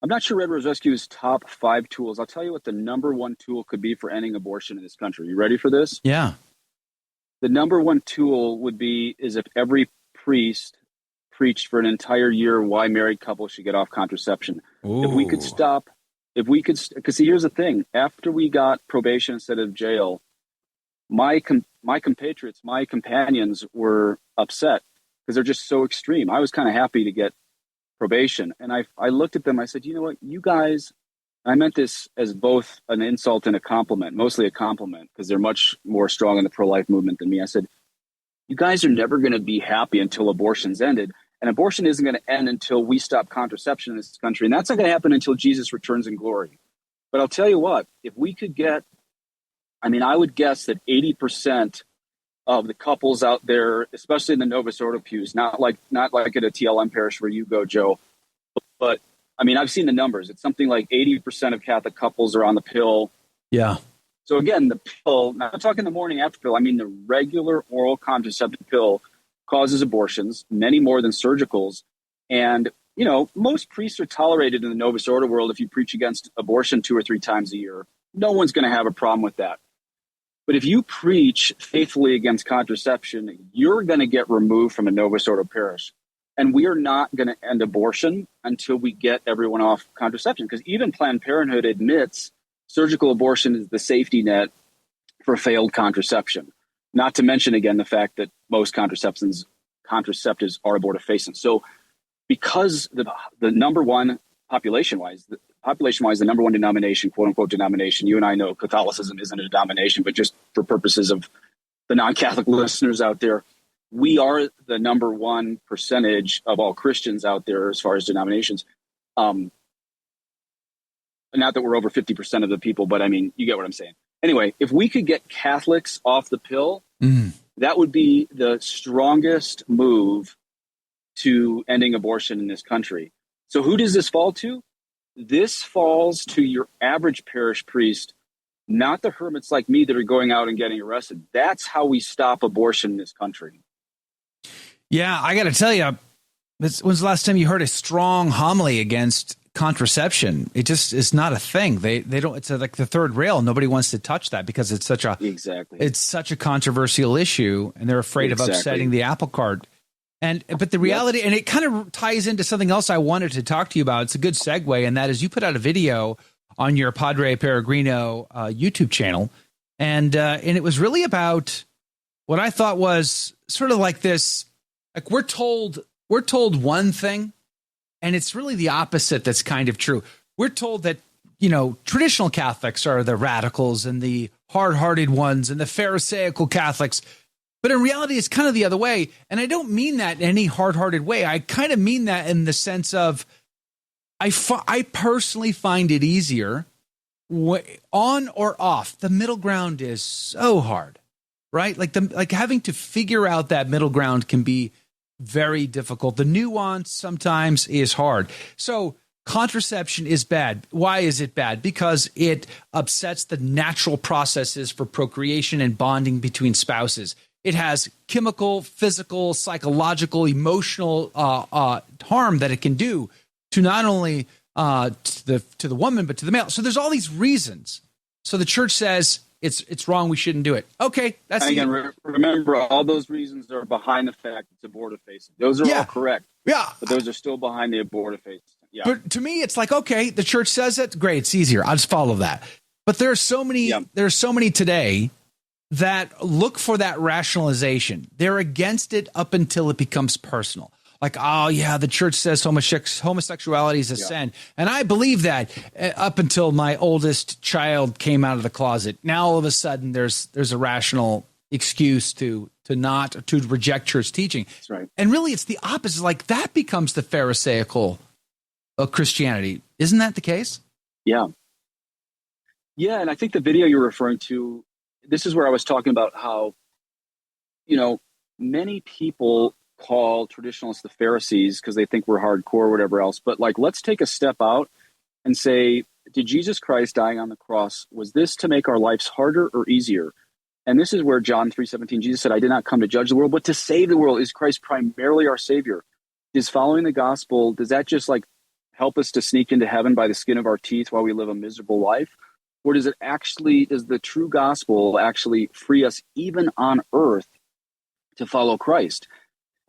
I'm not sure Red Rose Rescue's top 5 tools. I'll tell you what the number one tool could be for ending abortion in this country. You ready for this? Yeah. The number one tool is if every priest preached for an entire year why married couples should get off contraception. Ooh. If we could, because see, here's the thing. After we got probation instead of jail, my compatriots, my companions were upset because they're just so extreme. I was kind of happy to get probation. And I looked at them, I said, you know what, you guys, I meant this as both an insult and a compliment, mostly a compliment, because they're much more strong in the pro-life movement than me. I said, you guys are never going to be happy until abortion's ended. And abortion isn't going to end until we stop contraception in this country. And that's not going to happen until Jesus returns in glory. But I'll tell you what, if we could get, I would guess that 80% of the couples out there, especially in the Novus Ordo pews, not like at a TLM parish where you go, Joe, but I've seen the numbers. It's something like 80% of Catholic couples are on the pill. Yeah. So again, the pill, not talking the morning after pill, the regular oral contraceptive pill causes abortions, many more than surgicals. And, most priests are tolerated in the Novus Ordo world if you preach against abortion 2 or 3 times a year. No one's going to have a problem with that. But if you preach faithfully against contraception, you're going to get removed from a Novus Ordo parish. And we are not going to end abortion until we get everyone off contraception. Because even Planned Parenthood admits surgical abortion is the safety net for failed contraception. Not to mention, again, the fact that most contraceptives are abortifacient. So because the number one population-wise, the number one denomination, quote-unquote denomination, you and I know Catholicism isn't a denomination, but just for purposes of the non-Catholic listeners out there, we are the number one percentage of all Christians out there as far as denominations. Not that we're over 50% of the people, but you get what I'm saying. Anyway, if we could get Catholics off the pill, that would be the strongest move to ending abortion in this country. So who does this fall to? This falls to your average parish priest, not the hermits like me that are going out and getting arrested. That's how we stop abortion in this country. Yeah, I got to tell you, when's the last time you heard a strong homily against contraception? It just is not a thing. They don't. It's like the third rail. Nobody wants to touch that because it's such a controversial issue, and they're afraid of upsetting the apple cart. But the reality, and it kind of ties into something else I wanted to talk to you about. It's a good segue, and that is you put out a video on your Padre Peregrino YouTube channel, and it was really about what I thought was sort of like this. Like we're told one thing, and it's really the opposite that's kind of true. We're told that, traditional Catholics are the radicals and the hard-hearted ones and the Pharisaical Catholics. But in reality, it's kind of the other way. And I don't mean that in any hard-hearted way. I kind of mean that in the sense of I personally find it easier on or off. The middle ground is so hard, right? Like having to figure out that middle ground can be very difficult. The nuance sometimes is hard. So contraception is bad. Why is it bad? Because it upsets the natural processes for procreation and bonding between spouses. It has chemical, physical, psychological, emotional harm that it can do to not only to the woman, but to the male. So there's all these reasons. So the church says it's wrong. We shouldn't do it. Okay, that's again. Remember, all those reasons are behind the fact it's abortifacient. Those are all correct. Yeah, but those are still behind the abortifacient. Yeah. But to me, it's like, okay, the church says it. Great, it's easier. I'll just follow that. But there are so many. There are so many today that look for that rationalization. They're against it up until it becomes personal. Like, oh, yeah, the church says homosexuality is a sin. And I believe that up until my oldest child came out of the closet. Now, all of a sudden, there's a rational excuse to reject church teaching. That's right. And really, it's the opposite. Like, that becomes the Pharisaical Christianity. Isn't that the case? Yeah. Yeah, and I think the video you're referring to, this is where I was talking about how, many people call traditionalists the Pharisees because they think we're hardcore or whatever else. But let's take a step out and say, did Jesus Christ dying on the cross, was this to make our lives harder or easier? And this is where John 3:17, Jesus said, I did not come to judge the world, but to save the world. Is Christ primarily our savior? Is following the gospel, does that just help us to sneak into heaven by the skin of our teeth while we live a miserable life? Or does the true gospel actually free us even on earth to follow Christ?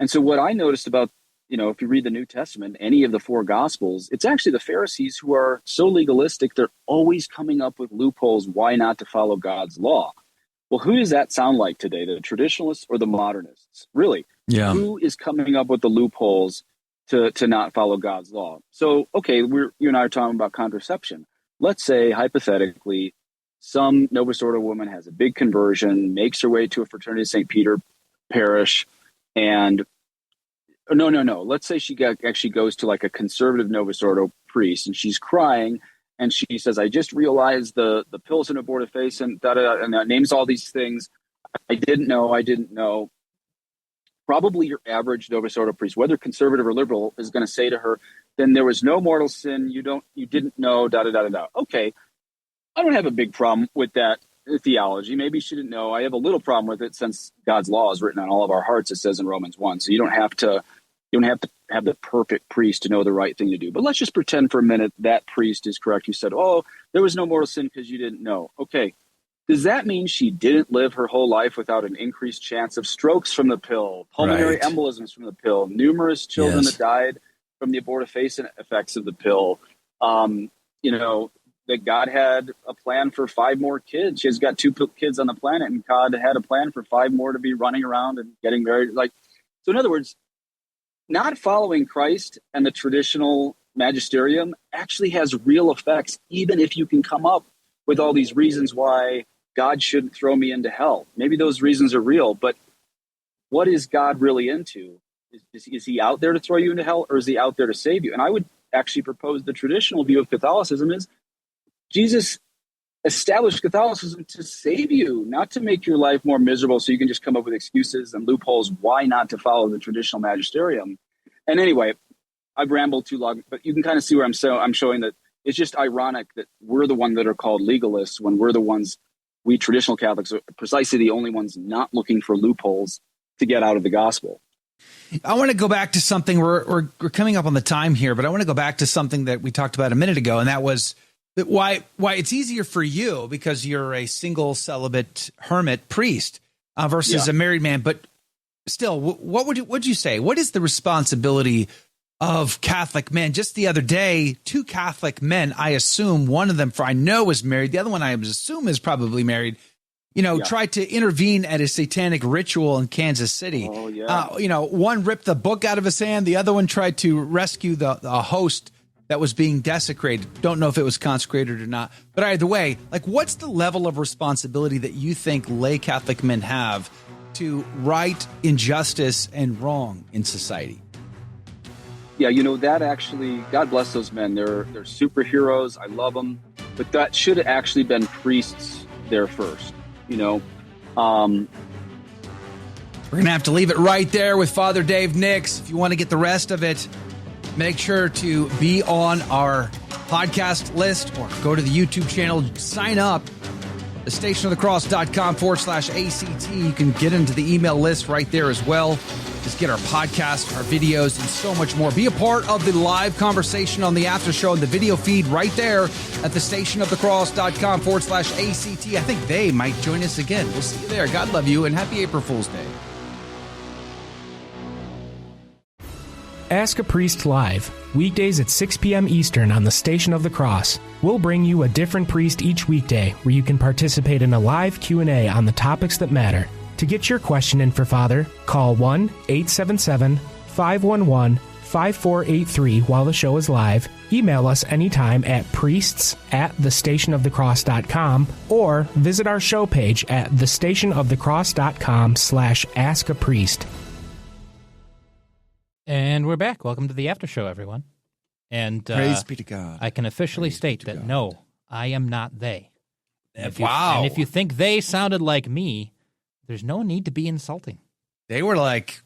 And so what I noticed about, if you read the New Testament, any of the four gospels, it's actually the Pharisees who are so legalistic, they're always coming up with loopholes why not to follow God's law. Well, who does that sound like today, the traditionalists or the modernists? Really? Yeah. Who is coming up with the loopholes to not follow God's law? So, okay, you and I are talking about contraception. Let's say, hypothetically, some Novus Ordo woman has a big conversion, makes her way to a Fraternity of St. Peter parish, and no. Let's say she actually goes to a conservative Novus Ordo priest, and she's crying, and she says, I just realized the pills in abortifacient, and names all these things. I didn't know. Probably your average Novus Ordo priest, whether conservative or liberal, is going to say to her, then there was no mortal sin. You didn't know, Okay. I don't have a big problem with that theology. Maybe she didn't know. I have a little problem with it since God's law is written on all of our hearts, it says in Romans 1. So you don't have to have the perfect priest to know the right thing to do. But let's just pretend for a minute that priest is correct. You said, oh, there was no mortal sin because you didn't know. Okay. Does that mean she didn't live her whole life without an increased chance of strokes from the pill, pulmonary embolisms from the pill, numerous children that died from the abortifacient effects of the pill? That God had a plan for 5 more kids. She's got 2 kids on the planet, and God had a plan for 5 more to be running around and getting married. So in other words, not following Christ and the traditional magisterium actually has real effects, even if you can come up with all these reasons why God shouldn't throw me into hell. Maybe those reasons are real, but what is God really into? Is he out there to throw you into hell, or is he out there to save you? And I would actually propose the traditional view of Catholicism is Jesus established Catholicism to save you, not to make your life more miserable so you can just come up with excuses and loopholes why not to follow the traditional magisterium. And anyway, I've rambled too long, but you can kind of see where I'm showing that it's just ironic that we're the ones that are called legalists when we traditional Catholics are precisely the only ones not looking for loopholes to get out of the gospel. I want to go back to something. We're coming up on the time here, but I want to go back to something that we talked about a minute ago, and that was that why it's easier for you because you're a single celibate hermit priest versus a married man. But still, what'd you say? What is the responsibility of Catholic men? Just the other day, 2 Catholic men, I assume one of them, I know, is married. The other one, I assume, is probably married. Tried to intervene at a satanic ritual in Kansas City. Oh, yeah. One ripped the book out of his hand. The other one tried to rescue the host that was being desecrated. Don't know if it was consecrated or not. But either way, what's the level of responsibility that you think lay Catholic men have to right injustice and wrong in society? Yeah, that actually, God bless those men. They're superheroes. I love them. But that should have actually been priests there first. We're going to have to leave it right there with Father Dave Nix. If you want to get the rest of it, make sure to be on our podcast list or go to the YouTube channel, sign up, thestationofthecross.com/ACT. You can get into the email list right there as well. Just get our podcast, our videos, and so much more. Be a part of the live conversation on the after show and the video feed right there at thestationofthecross.com/ACT. I think they might join us again. We'll see you there. God love you, and happy April Fool's Day. Ask a Priest Live, weekdays at 6 p.m. Eastern on the Station of the Cross. We'll bring you a different priest each weekday where you can participate in a live Q&A on the topics that matter. To get your question in for Father, call 1-877-511-5483 while the show is live. Email us anytime at priests@thestationofthecross.com or visit our show page at thestationofthecross.com/askapriest. And we're back. Welcome to the Aftershow, everyone. And praise be to God. I can officially state that no, I am not they. And Wow. If you think they sounded like me, there's no need to be insulting. They were like,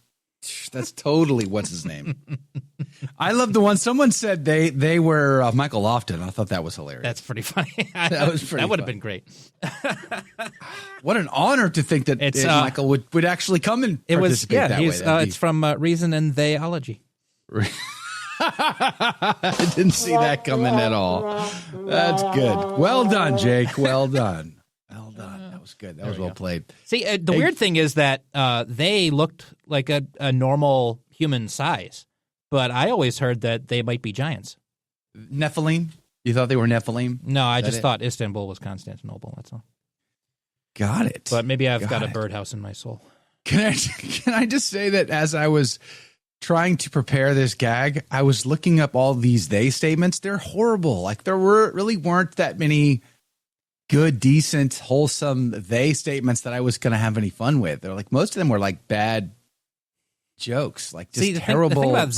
that's totally what's his name. I love the one someone said they were Michael Lofton. I thought that was hilarious. That's pretty funny. That was pretty. That would have been great. What an honor to think that Michael would actually come and participate that way. It's from Reason and Theology. I didn't see that coming at all. That's good. Well done, Jake. Well done. Well done. That was good. That was well played. See, the weird thing is that they looked like a normal human size, but I always heard that they might be giants. Nephilim? You thought they were Nephilim? No, I just thought Istanbul was Constantinople. That's all. Got it. But maybe I've got a birdhouse in my soul. Can I just say that as I was trying to prepare this gag, I was looking up all these they statements. They're horrible. There really weren't that many good, decent, wholesome they statements that I was going to have any fun with. They're most of them were bad jokes, terrible thing about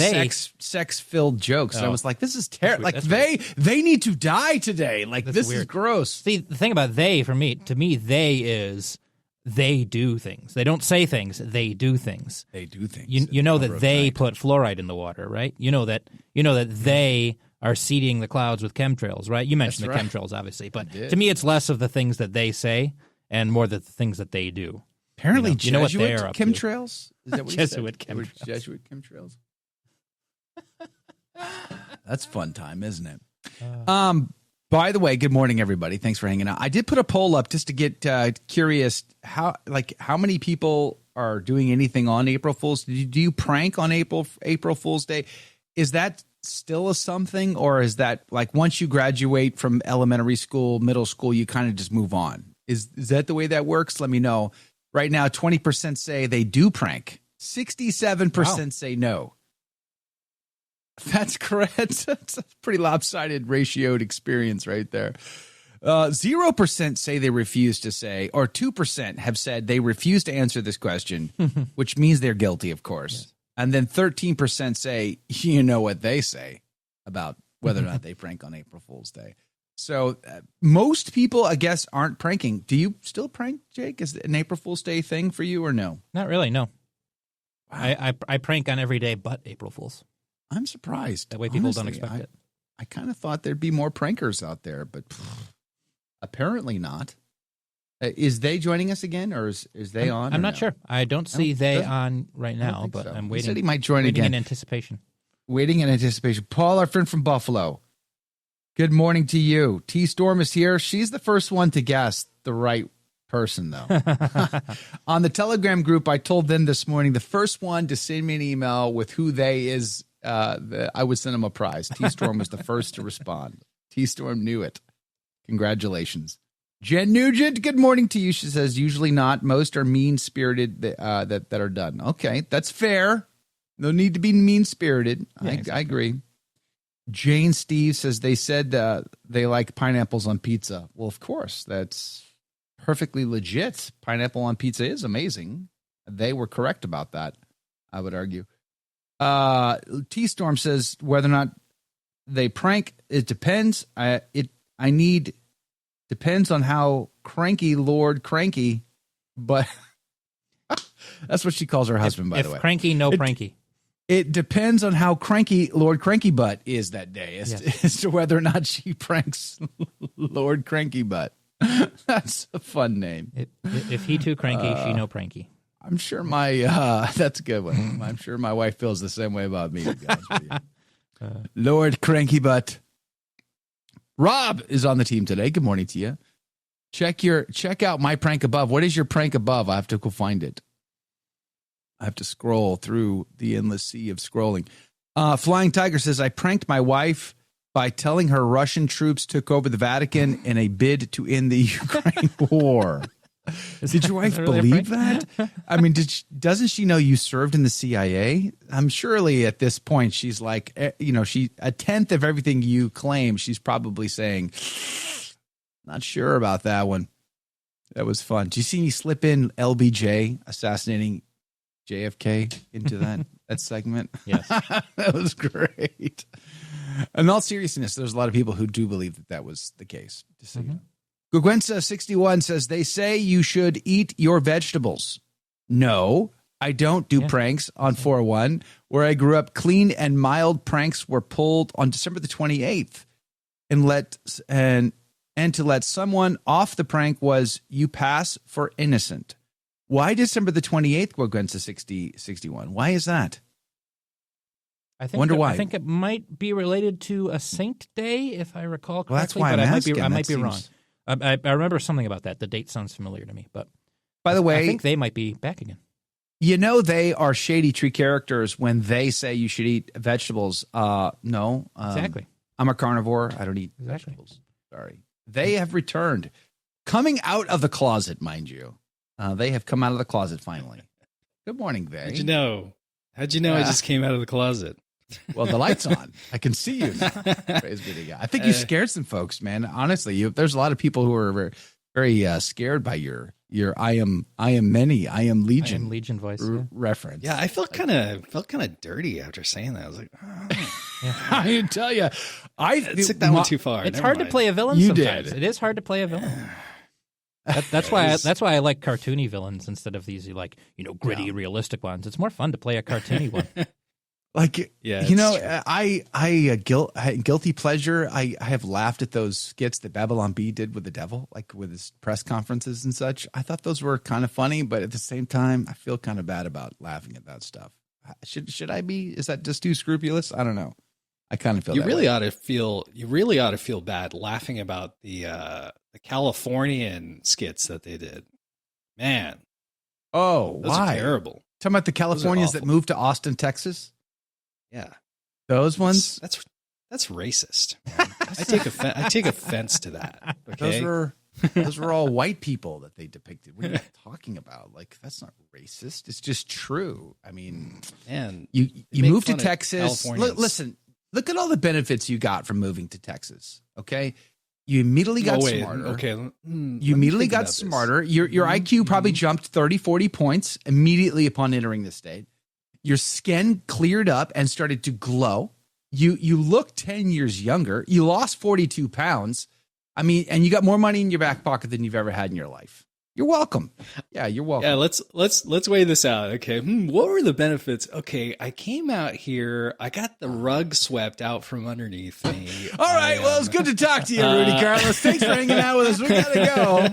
sex-filled jokes. And I was like, this is terrible. They need to die today. This is gross. See, the thing about to me, they is they do things. They don't say things. They do things. They do things. You know that they put fluoride in the water, right? You know that they are seeding the clouds with chemtrails, right? You mentioned chemtrails, obviously, but to me, it's less of the things that they say and more the things that they do. Apparently, you know what they're up chemtrails. Is that what Jesuit chemtrails? Jesuit chemtrails. That's fun time, isn't it? By the way, good morning, everybody. Thanks for hanging out. I did put a poll up just to get curious how many people are doing anything on April Fool's. Do you prank on April Fool's Day? Is that still a something, or is that once you graduate from elementary school, middle school, you kind of just move on? Is that the way that works? Let me know. Right now, 20% say they do prank. 67% say no. That's correct. That's a pretty lopsided ratioed experience right there. 0% say they refuse to say, or 2% have said they refuse to answer this question, which means they're guilty, of course. Yes. And then 13% say, you know what they say about whether or not they prank on April Fool's Day. So most people, I guess, aren't pranking. Do you still prank, Jake? Is it an April Fool's Day thing for you or no? Not really, no. Wow. I prank on every day but April Fool's. I'm surprised. That way people don't expect it. I kind of thought thered be more prankers out there, but apparently not. Is they joining us again, or is they on? I'm not no? sure. I don't see they on right now, but so. I'm He waiting. said he might join waiting again. in anticipation. Waiting in anticipation. Paul, our friend from Buffalo. Good morning to you. T Storm is here. She's the first one to guess the right person, though. On the Telegram group, I told them this morning the first one to send me an email with who they is, I would send them a prize. T Storm was the first to respond. T Storm knew it. Congratulations. Jen Nugent, good morning to you. She says, usually not. Most are mean-spirited that are done. Okay, that's fair. No need to be mean-spirited. Yeah, exactly. I agree. Jane Steve says they said they like pineapples on pizza. Well, of course. That's perfectly legit. Pineapple on pizza is amazing. They were correct about that, I would argue. T-Storm says whether or not they prank, it depends. Depends on how cranky Lord Cranky, but that's what she calls her husband, by the way. If cranky, no pranky. It depends on how cranky Lord Cranky Butt is that day as to whether or not she pranks Lord Cranky Butt. That's a fun name. If he too cranky, she no pranky. I'm sure that's a good one. I'm sure my wife feels the same way about me. To be honest with you. Lord Cranky Butt. Rob is on the team today. Good morning to you. Check out my prank above. What is your prank above? I have to go find it. I have to scroll through the endless sea of scrolling. Flying Tiger says, I pranked my wife by telling her Russian troops took over the Vatican in a bid to end the Ukraine war. Did your wife believe that? I mean, doesn't she know you served in the CIA? I'm surely at this point she's like, she a tenth of everything you claim. She's probably saying, not sure about that one. That was fun. Do you see me slip in LBJ assassinating JFK into that segment? Yes. That was great. In all seriousness, there's a lot of people who do believe that was the case. Just so you know. Gugwensa61 says, they say you should eat your vegetables. No, I don't do pranks on 4-1. Where I grew up, clean and mild pranks were pulled on December the 28th. And to let someone off the prank was you pass for innocent. Why December the 28th, Gugwensa61? Why is that? Wonder why. I think it might be related to a saint day, if I recall correctly. Well, that's why but I'm I asking. might be wrong. I remember something about that. The date sounds familiar to me. But by the way, I think they might be back again. You know they are shady tree characters when they say you should eat vegetables. No. Exactly. I'm a carnivore. I don't eat vegetables. Sorry. They have returned. Coming out of the closet, mind you. They have come out of the closet finally. Good morning, Vay. How'd you know? I just came out of the closet? Well, the light's on. I can see you now. Praise be to God. I think you scared some folks, man. Honestly, there's a lot of people who are very, very scared by your I am many, I am legion, I am legion voice reference. Yeah, I felt kind of dirty after saying that. I was like, I tell you, I took that one too far. It's hard to play a villain. Sometimes it is hard to play a villain. That's why I like cartoony villains instead of these gritty, realistic ones. It's more fun to play a cartoony one. Like, guilty pleasure. I have laughed at those skits that Babylon Bee did with the devil, like with his press conferences and such. I thought those were kind of funny, but at the same time, I feel kind of bad about laughing at that stuff. Should I be? Is that just too scrupulous? I don't know. I kind of feel you really ought to feel bad laughing about the Californian skits that they did. Man, those are terrible. Talking about the Californians that moved to Austin, Texas. Yeah, those ones. That's racist. I take offense to that. Okay? Those were all white people that they depicted. What are you talking about? Like, that's not racist. It's just true. I mean, man, you moved to Texas. Listen, look at all the benefits you got from moving to Texas. Okay. You immediately got smarter. Okay. You immediately got smarter. Your IQ probably jumped 30, 40 points immediately upon entering the state. Your skin cleared up and started to glow. You look 10 years younger. You lost 42 pounds. I mean, and you got more money in your back pocket than you've ever had in your life. You're welcome. Yeah, you're welcome. Yeah, let's weigh this out. Okay, what were the benefits? Okay, I came out here. I got the rug swept out from underneath me. All right, well, it's good to talk to you, Rudy Carlos. Thanks for hanging out with us. We gotta go.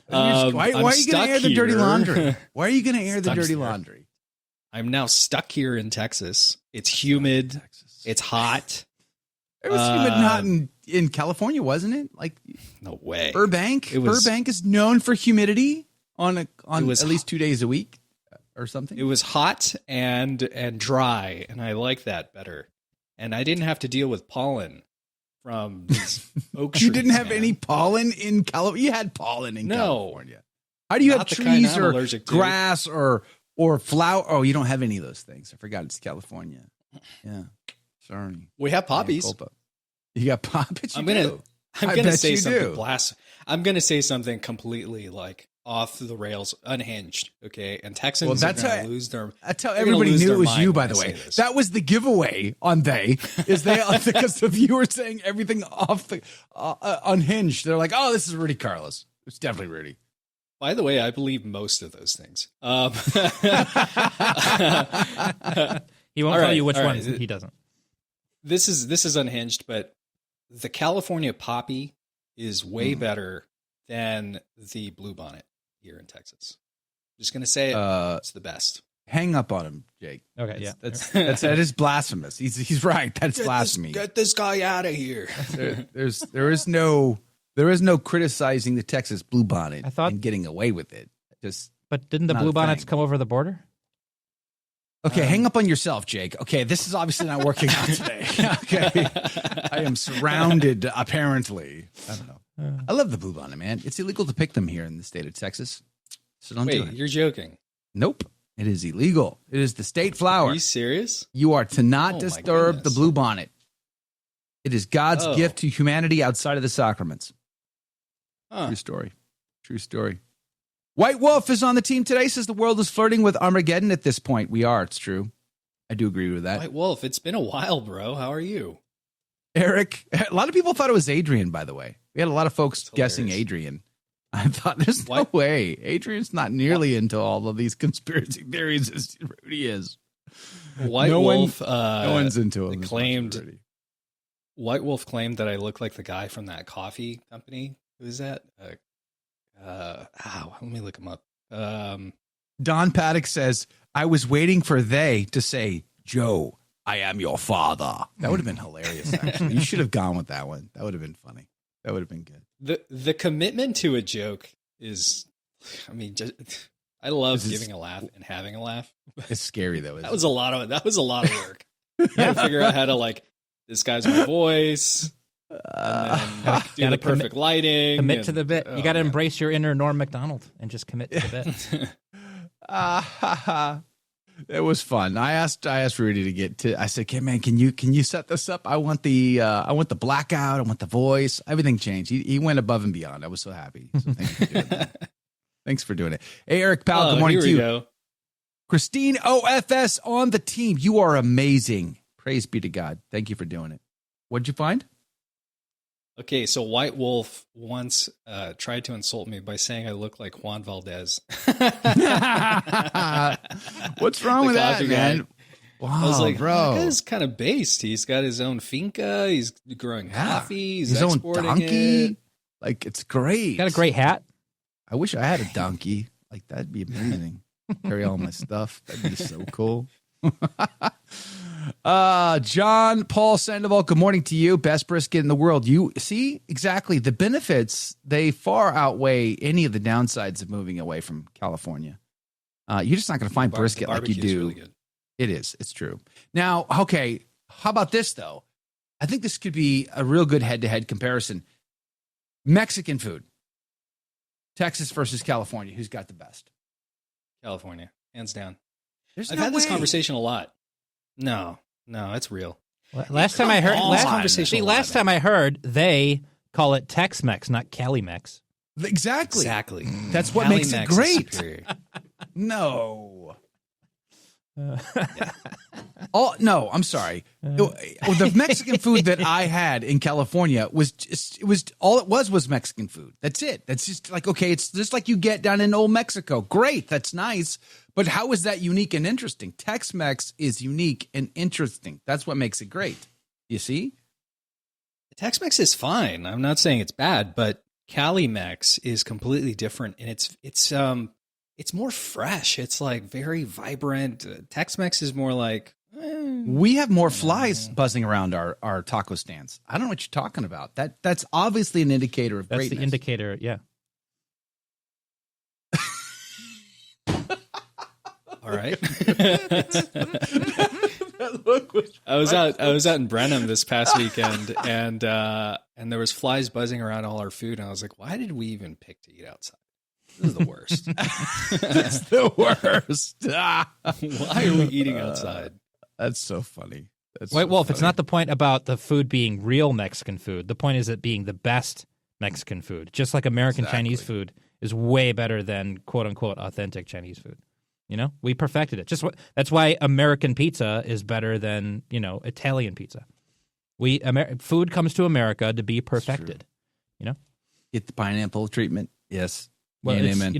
Why are you going to air the dirty laundry? Why are you going to air the dirty laundry? I'm now stuck here in Texas. It's humid. It's hot. It was humid, not in California, wasn't it? Like, no way. Burbank is known for humidity on at least 2 days a week or something. It was hot and dry, and I like that better. And I didn't have to deal with pollen from these oak trees. You didn't have any pollen in California? You had pollen in California. How do you have trees or grass or flower? Oh, you don't have any of those things. I forgot it's California. Yeah. Sorry. We have poppies. You got poppies? I'm gonna say something I'm gonna say something completely like off the rails, unhinged. Okay, and Texans are gonna lose their. That's how everybody knew it was you. By the way, that was the giveaway on because you were saying everything off the unhinged. They're like, oh, this is Rudy Carlos. It's definitely Rudy. By the way, I believe most of those things. He won't tell you which one he doesn't. This is unhinged, but the California poppy is way better than the bluebonnet here in Texas. Just gonna say it's the best. Hang up on him, Jake. Okay, yeah, that is blasphemous. He's right. That's blasphemy. Get this guy out of here. There is no criticizing the Texas bluebonnet and getting away with it. But didn't the bluebonnets come over the border? Okay, hang up on yourself, Jake. Okay, this is obviously not working out today. Okay, I am surrounded, apparently. I don't know. I love the bluebonnet, man. It's illegal to pick them here in the state of Texas, so don't do it. You're joking? Nope, it is illegal. It is the state flower. Are you serious? You are to not disturb the bluebonnet. It is God's gift to humanity outside of the sacraments. True story. True story. White Wolf is on the team today, says the world is flirting with Armageddon at this point. We are. It's true. I do agree with that. White Wolf, it's been a while, bro. How are you? Eric, a lot of people thought it was Adrian, by the way. We had a lot of folks guessing Adrian. I thought, there's no way. Adrian's not nearly into all of these conspiracy theories as Rudy is. White Wolf, no one's into him. White Wolf claimed that I look like the guy from that coffee company. Who is that? Let me look him up. Don Paddock says, I was waiting for they to say, Joe, I am your father. That would have been hilarious, actually. You should have gone with that one. That would have been funny. That would have been good. The commitment to a joke is, I love giving a laugh and having a laugh. It's scary, though. That was a lot of work. To figure out how to disguise my voice. And then do the perfect lighting. Commit to the bit. You got to embrace your inner Norm Macdonald and just commit to the bit. It was fun. I asked Rudy to get to. I said, "Okay, man, can you set this up? I want the blackout. I want the voice. Everything changed. He went above and beyond. I was so happy. So thanks for doing it. Hey, Eric Powell. Good morning to you. Go. Christine OFS on the team. You are amazing. Praise be to God. Thank you for doing it. What'd you find? Okay, so White Wolf once tried to insult me by saying I look like Juan Valdez. What's wrong with that, man? Wow, I was like, bro. That guy's kind of based. He's got his own finca. He's growing coffee. He's his exporting own donkey. It. It's great. Got a great hat. I wish I had a donkey. That'd be amazing. Carry all my stuff. That'd be so cool. John Paul Sandoval, good morning to you. Best brisket in the world. You see, exactly, the benefits, they far outweigh any of the downsides of moving away from California. You're just not going to find brisket like you do. Really good. It is. It's true. Now, okay, how about this, though? I think this could be a real good head-to-head comparison. Mexican food. Texas versus California. Who's got the best? California, hands down. I've had this conversation a lot. No, it's real. Last time I heard, they call it Tex-Mex, not Cali-Mex. Exactly. That's what makes it great. No. Oh no, I'm sorry. The Mexican food that I had in California was all it was Mexican food. That's it. That's just like, okay, it's just like you get down in old Mexico. Great, that's nice. But how is that unique and interesting? Tex-Mex is unique and interesting. That's what makes it great. You see? Tex-Mex is fine. I'm not saying it's bad, but Cali-Mex is completely different, and it's more fresh. It's like very vibrant. Tex-Mex is more like we have more flies buzzing around our taco stands. I don't know what you're talking about. That's obviously an indicator of greatness. That's the indicator, yeah. All right. I was out in Brenham this past weekend, and there was flies buzzing around all our food, and I was like, why did we even pick to eat outside? This is the worst. It's the worst. Why are we eating outside? That's so funny. Wait, Wolf, it's not the point about the food being real Mexican food. The point is it being the best Mexican food. Just like American Chinese food is way better than quote-unquote authentic Chinese food. You know, we perfected it. That's why American pizza is better than, Italian pizza. Food comes to America to be perfected. You know, get the pineapple treatment. Yes. Well, amen.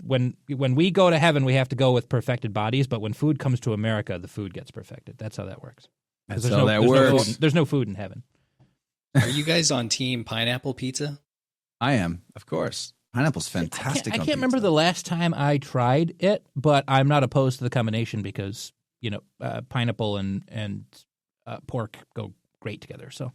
When we go to heaven, we have to go with perfected bodies. But when food comes to America, the food gets perfected. That's how that works. That's how that works. There's no food in heaven. Are you guys on team pineapple pizza? I am, of course. Pineapple's fantastic. I can't remember the last time I tried it, but I'm not opposed to the combination because pineapple and pork go great together. So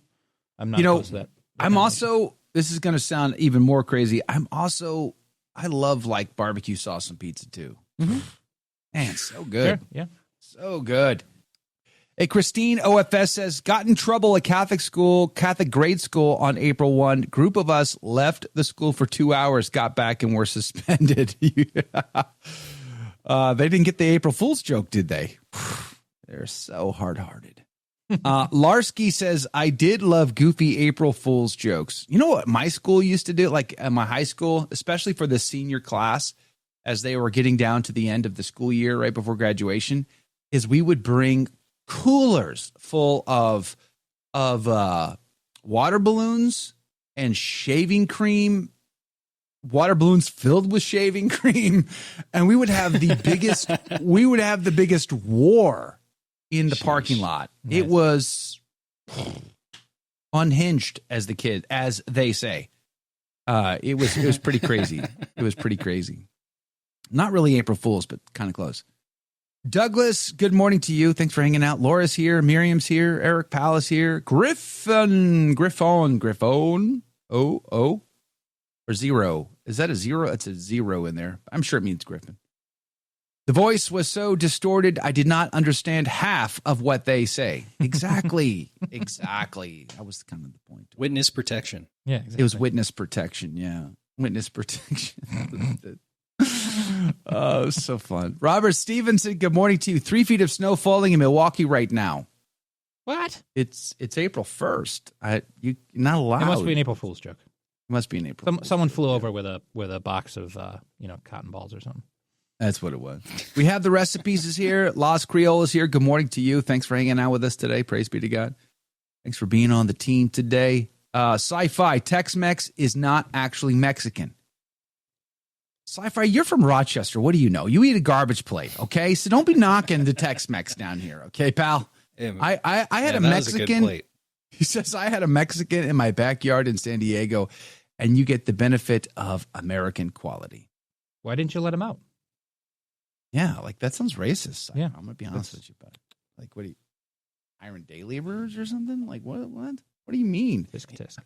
I'm not opposed to that. I'm also. This is going to sound even more crazy. I love like barbecue sauce on pizza too. Mm-hmm. Man, so good. Sure, yeah, so good. Hey, Christine OFS says, got in trouble at Catholic grade school on April 1. Group of us left the school for 2 hours, got back, and were suspended. They didn't get the April Fool's joke, did they? They're so hard-hearted. Larsky says, I did love goofy April Fool's jokes. You know what my school used to do, like at my high school, especially for the senior class, as they were getting down to the end of the school year right before graduation, is we would bring coolers full of water balloons and shaving cream, water balloons filled with shaving cream, and we would have the biggest war in the parking lot. Nice. It was unhinged, as they say. It was pretty crazy. It was pretty crazy. Not really April Fool's, but kind of close. Douglas, good morning to you. Thanks for hanging out. Laura's here. Miriam's here. Eric Palace here. Griffon. Or zero. Is that a zero? It's a zero in there. I'm sure it means Griffin. The voice was so distorted, I did not understand half of what they say. Exactly. Exactly. That was kind of the point. Witness protection. Yeah, exactly. It was witness protection. Yeah. Witness protection. Oh, so fun. Robert Stevenson, good morning to you. 3 feet of snow falling in Milwaukee right now. What? It's April 1st. You're not allowed. It must be an April Fool's joke. It must be an April Fool's. Someone flew over with a box of cotton balls or something. That's what it was. We have the recipes is here. Las Creolas here. Good morning to you. Thanks for hanging out with us today. Praise be to God. Thanks for being on the team today. Sci-Fi, Tex-Mex is not actually Mexican. Sci-Fi, you're from Rochester. What do you know? You eat a garbage plate, okay? So don't be knocking the Tex-Mex down here, okay, pal? I had a Mexican. He says, I had a Mexican in my backyard in San Diego, and you get the benefit of American quality. Why didn't you let him out? Yeah, like that sounds racist. Yeah. I'm going to be honest with you about it. Like, what do you, iron day laborers or something? Like, what? What do you mean? Tisk.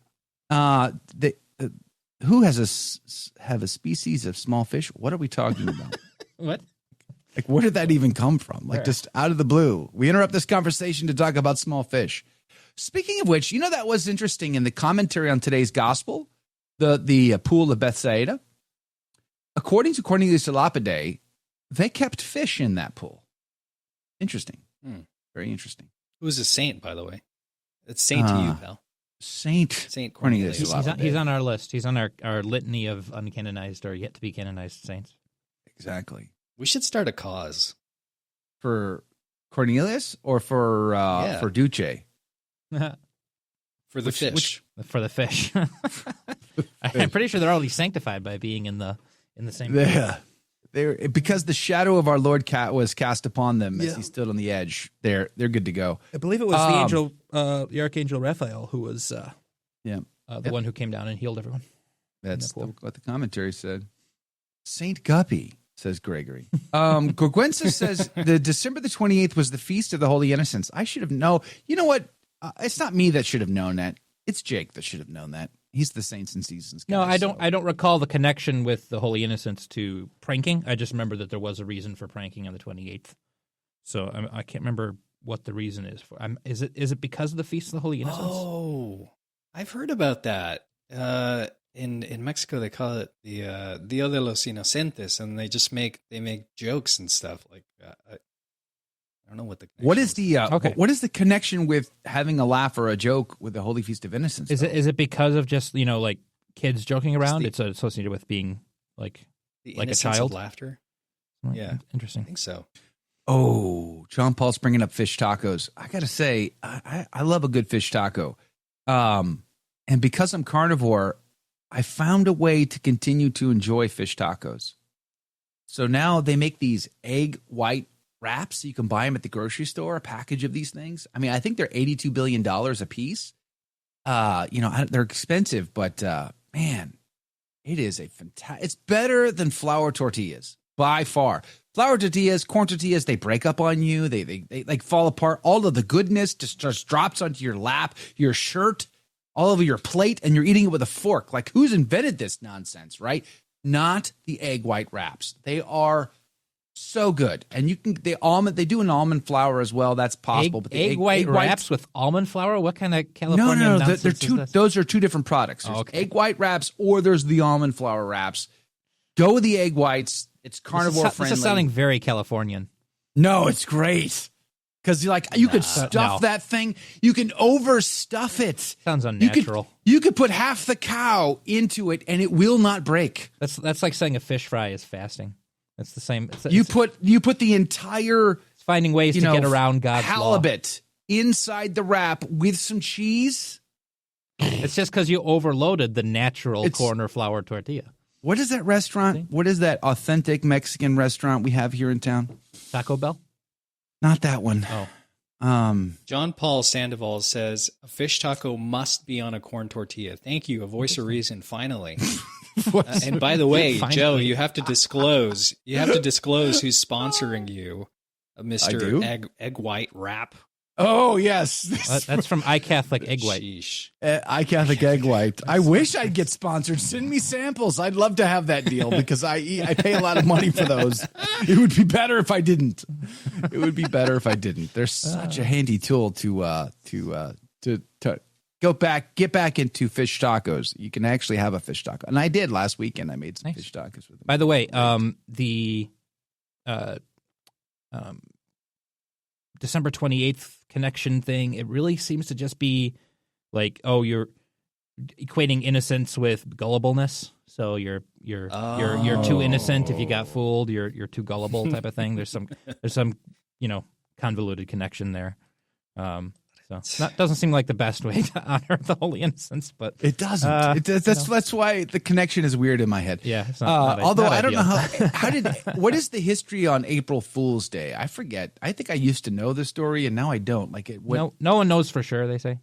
Who has have a species of small fish? What are we talking about? What? Like, where did that even come from? Like, Where? just out of the blue. We interrupt this conversation to talk about small fish. Speaking of which, that was interesting in the commentary on today's gospel, the pool of Bethsaida. According to Cornelius a Lapide, they kept fish in that pool. Interesting. Very interesting. Who's a saint, by the way? It's saint to you, pal. Saint Cornelius. He's on our list. He's on our litany of uncanonized or yet to be canonized saints. Exactly. We should start a cause. For Cornelius or for Duce? For the fish. For the fish. I'm pretty sure they're already sanctified by being in the same. Yeah, because the shadow of our Lord was cast upon them as he stood on the edge. They're good to go. I believe it was the archangel Raphael who was the one who came down and healed everyone. That's what the commentary said. Saint Guppy, says Gregory. Gorgwensa says the December the 28th was the Feast of the Holy Innocents. I should have known. You know what? It's not me that should have known that. It's Jake that should have known that. He's the Saints and Seasons guy. No, I don't recall the connection with the Holy Innocents to pranking. I just remember that there was a reason for pranking on the 28th. So I can't remember what the reason is for. Is it because of the Feast of the Holy Innocents? Oh, I've heard about that. In Mexico, they call it the Dia de los Inocentes, and they make jokes and stuff like. I don't know what the what is the connection with having a laugh or a joke with the Holy Feast of Innocents? Is it because of just like kids joking around? It's associated with being like a child. Of laughter. Yeah, interesting. I think so. Oh, John Paul's bringing up fish tacos. I gotta say, I love a good fish taco, and because I'm carnivore, I found a way to continue to enjoy fish tacos. So now they make these egg white wraps. You can buy them at the grocery store, a package of these things. I mean, I think they're $82 billion a piece. They're expensive, but man, it is it's better than flour tortillas by far. Flour tortillas, corn tortillas, they break up on you. They like fall apart. All of the goodness just drops onto your lap, your shirt, all over your plate, and you're eating it with a fork. Like, who's invented this nonsense, right? Not the egg white wraps. They are so good, and they do an almond flour as well. That's possible. But the egg white wraps with almond flour. What kind of California nonsense they're two. Those are two different products. There's egg white wraps, or there's the almond flour wraps. Go with the egg whites. It's carnivore friendly. This is sounding very Californian. No, it's great because you could stuff that thing. You can overstuff it. Sounds unnatural. You could put half the cow into it, and it will not break. That's like saying a fish fry is fasting. It's the same. You put the entire finding ways to get around God's halibut inside the wrap with some cheese. It's just because you overloaded the natural corn or flour tortilla. What is that restaurant? See? What is that authentic Mexican restaurant we have here in town? Taco Bell? Not that one. Oh. John Paul Sandoval says a fish taco must be on a corn tortilla. Thank you. A voice of reason. Finally. And by the way, Joe, you have to disclose. You have to disclose who's sponsoring you, Mr. Egg White Wrap. Oh yes, that's from iCatholic Egg White. iCatholic Egg White. I wish I'd get sponsored. Send me samples. I'd love to have that deal because I pay a lot of money for those. It would be better if I didn't. They're such a handy tool to get back into fish tacos. You can actually have a fish taco, and I did last weekend. I made some fish tacos with them. By the way, the December 28th connection thing, it really seems to just be like, oh, you're equating innocence with gullibleness. So you're too innocent if you got fooled. You're too gullible type of thing. There's some convoluted connection there. So that doesn't seem like the best way to honor the Holy Innocents, but it doesn't. That's why the connection is weird in my head. Yeah. It's although not I don't know what is the history on April Fool's Day? I forget. I think I used to know the story, and now I don't. No one knows for sure. They say.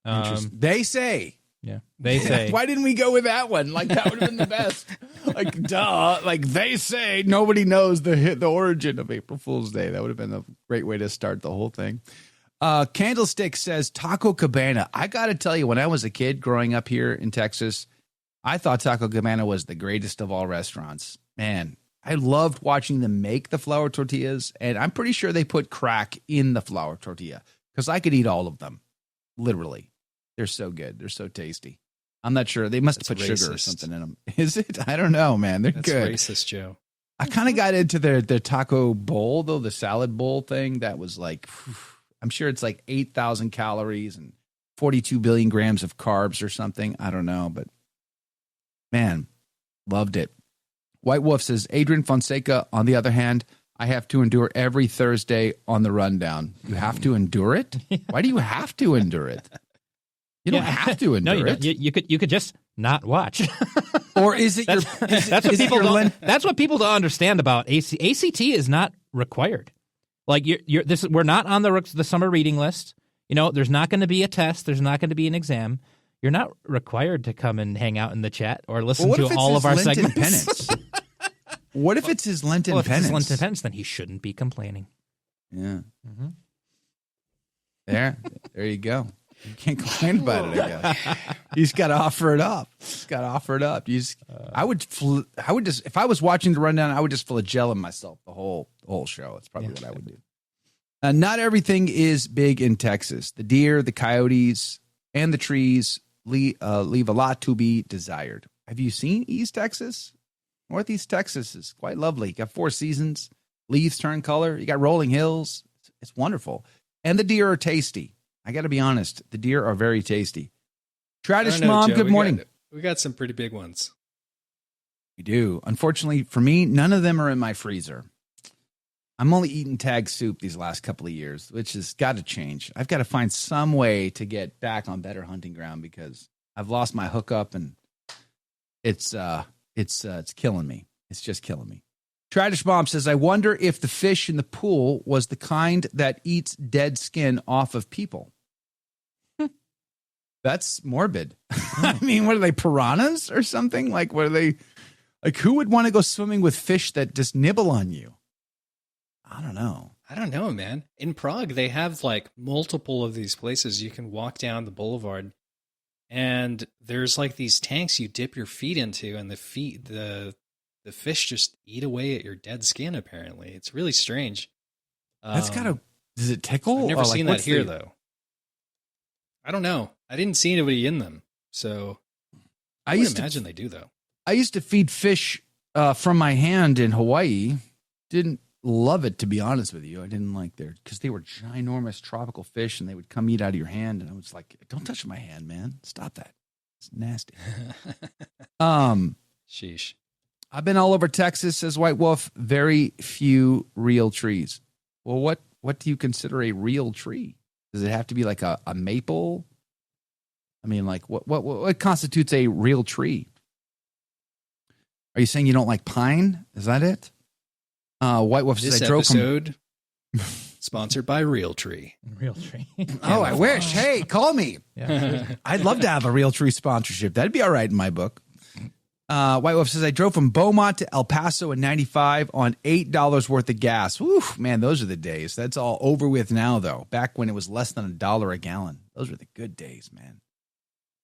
They say. Yeah, they say. Why didn't we go with that one? Like, that would have been the best. Like, duh. Like, they say nobody knows the origin of April Fool's Day. That would have been a great way to start the whole thing. Candlestick says Taco Cabana. I got to tell you, when I was a kid growing up here in Texas, I thought Taco Cabana was the greatest of all restaurants. Man, I loved watching them make the flour tortillas, and I'm pretty sure they put crack in the flour tortilla because I could eat all of them. Literally. They're so good. They're so tasty. I'm not sure. They must have put sugar or something in them. Is it? I don't know, man. They're good. That's racist, Joe. I kind of got into their taco bowl, though, the salad bowl thing. That was like... I'm sure it's like 8,000 calories and 42 billion grams of carbs or something. I don't know, but man, loved it. White Wolf says, Adrian Fonseca, on the other hand, I have to endure every Thursday on the rundown. You have to endure it? Why do you have to endure it? You don't have to endure no, it. You could just not watch. Or is it that's what people don't understand about ACT is not required. Like we're not on the summer reading list. There's not going to be a test. There's not going to be an exam. You're not required to come and hang out in the chat or listen to all of our Lenten segments. penance? What if it's his Lenten penance? If it's his Lenten penance, then he shouldn't be complaining. Yeah. Mm-hmm. There you go. You can't complain about it, I guess. You just got to offer it up. I would just, if I was watching the rundown, I would just flagella myself the whole show. That's probably what I would do. Not everything is big in Texas. The deer, the coyotes, and the trees leave a lot to be desired. Have you seen East Texas? Northeast Texas is quite lovely. You got 4 seasons. Leaves turn color. You got rolling hills. It's wonderful. And the deer are tasty. I got to be honest. The deer are very tasty. Tradish Mom, Joe, good morning. We got some pretty big ones. We do. Unfortunately for me, none of them are in my freezer. I'm only eating tag soup these last couple of years, which has got to change. I've got to find some way to get back on better hunting ground because I've lost my hookup and it's killing me. It's just killing me. Tradish Mom says, I wonder if the fish in the pool was the kind that eats dead skin off of people. That's morbid. I mean, what are they, piranhas or something? Like, what are they? Like, who would want to go swimming with fish that just nibble on you? I don't know, man. In Prague, they have like multiple of these places. You can walk down the boulevard and there's like these tanks you dip your feet into and the fish just eat away at your dead skin, apparently. It's really strange. Does it tickle? I've never seen that here, though. I don't know. I didn't see anybody in them, so I imagine they do, though. I used to feed fish from my hand in Hawaii. Didn't love it, to be honest with you. I didn't like because they were ginormous tropical fish, and they would come eat out of your hand, and I was like, don't touch my hand, man. Stop that. It's nasty. Sheesh. I've been all over Texas, says White Wolf. Very few real trees. Well, what do you consider a real tree? Does it have to be like a maple? I mean, like what constitutes a real tree? Are you saying you don't like pine? Is that it? White Wolf says, this episode sponsored by Real Tree. Real Tree. Oh, I wish. Hey, call me. Yeah. I'd love to have a Real Tree sponsorship. That'd be all right in my book. White Wolf says, I drove from Beaumont to El Paso in 95 on $8 worth of gas. Whew, man, those are the days. That's all over with now, though. Back when it was less than $1 a gallon. Those were the good days, man.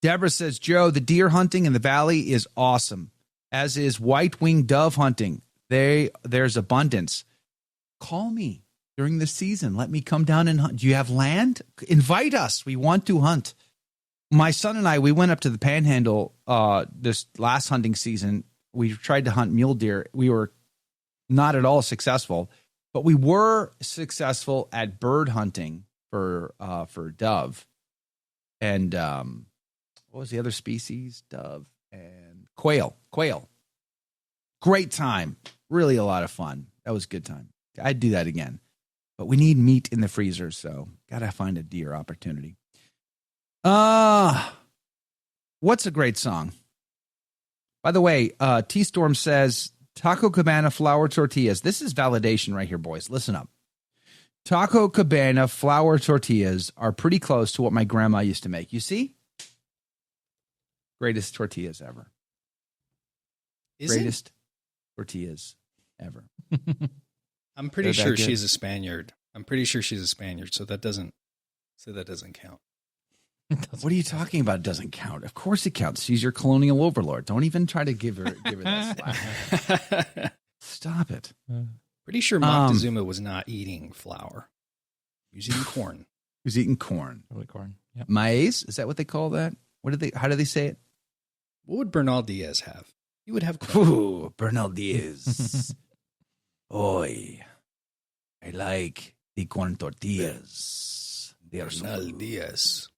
Deborah says, Joe, the deer hunting in the valley is awesome, as is white-winged dove hunting. There's abundance. Call me during the season. Let me come down and hunt. Do you have land? Invite us. We want to hunt. My son and I, we went up to the Panhandle this last hunting season. We tried to hunt mule deer. We were not at all successful, but we were successful at bird hunting for dove. And what was the other species? Dove and quail. Great time. Really a lot of fun. That was a good time. I'd do that again. But we need meat in the freezer, so got to find a deer opportunity. What's a great song? By the way, T-Storm says, Taco Cabana flour tortillas. This is validation right here, boys. Listen up. Taco Cabana flour tortillas are pretty close to what my grandma used to make. You see? Greatest tortillas ever. Greatest tortillas ever. I'm pretty sure she's a Spaniard. So that doesn't count. What are you talking about? It doesn't count. Of course it counts. She's your colonial overlord. Don't even try to give her that slack. Stop it. Pretty sure Moctezuma was not eating flour. He was eating corn. He was eating corn. Really corn. Yep. Maize? Is that what they call that? How do they say it? What would Bernal Diaz have? He would have corn. Ooh, Bernal Diaz. Oy. I like the corn tortillas. Bernal Diaz.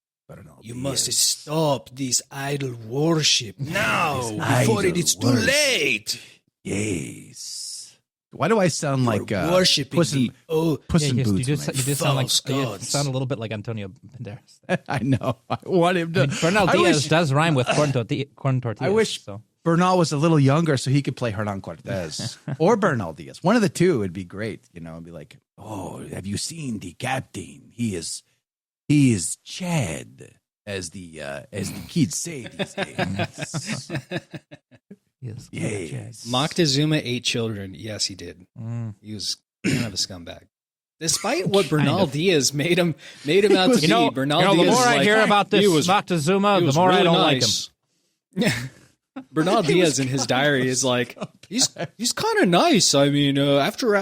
You Diaz. must stop this idol worship now before it is too late. Yes. Why do I sound like worshiping Puss in, the Puss in you Boots? do when I- sound a little bit like Antonio Banderas. I know. I want him to. Bernal I Diaz wish- does rhyme with corn tortillas. I wish so. Bernal was a little younger so he could play Hernan Cortez or Bernal Diaz. One of the two would be great. You know, and be like, oh, have you seen the captain? He is Chad, as the kids say these days. Yes. Moctezuma ate children. Yes, he did. He was kind of a scumbag. Despite what Bernal Diaz made him out to be, Bernal Diaz. The more I like, hear about this Moctezuma, the more I don't like him. Bernal Diaz in his diary is like, he's kind of nice. I mean, after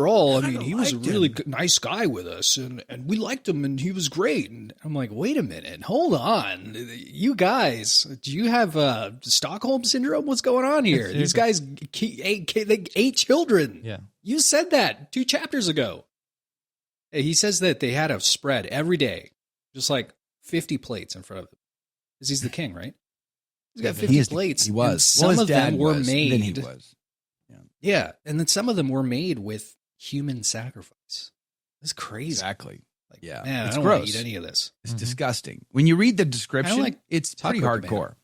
all, I mean, he was a really nice guy with us, and we liked him, and he was great. And I'm like, wait a minute, hold on, you guys, do you have Stockholm syndrome? What's going on here? These guys ate children. Yeah, you said that 2 chapters ago. He says that they had a spread every day, just like 50 plates in front of him, because he's the king, right? He's got 50 plates. He was. Some of them were made. Then he was. Yeah, and then some of them were made with human sacrifice. That's crazy. Exactly. Like, yeah, man, it's I don't gross. want to eat any of this. It's disgusting. When you read the description, like it's pretty taco hardcore.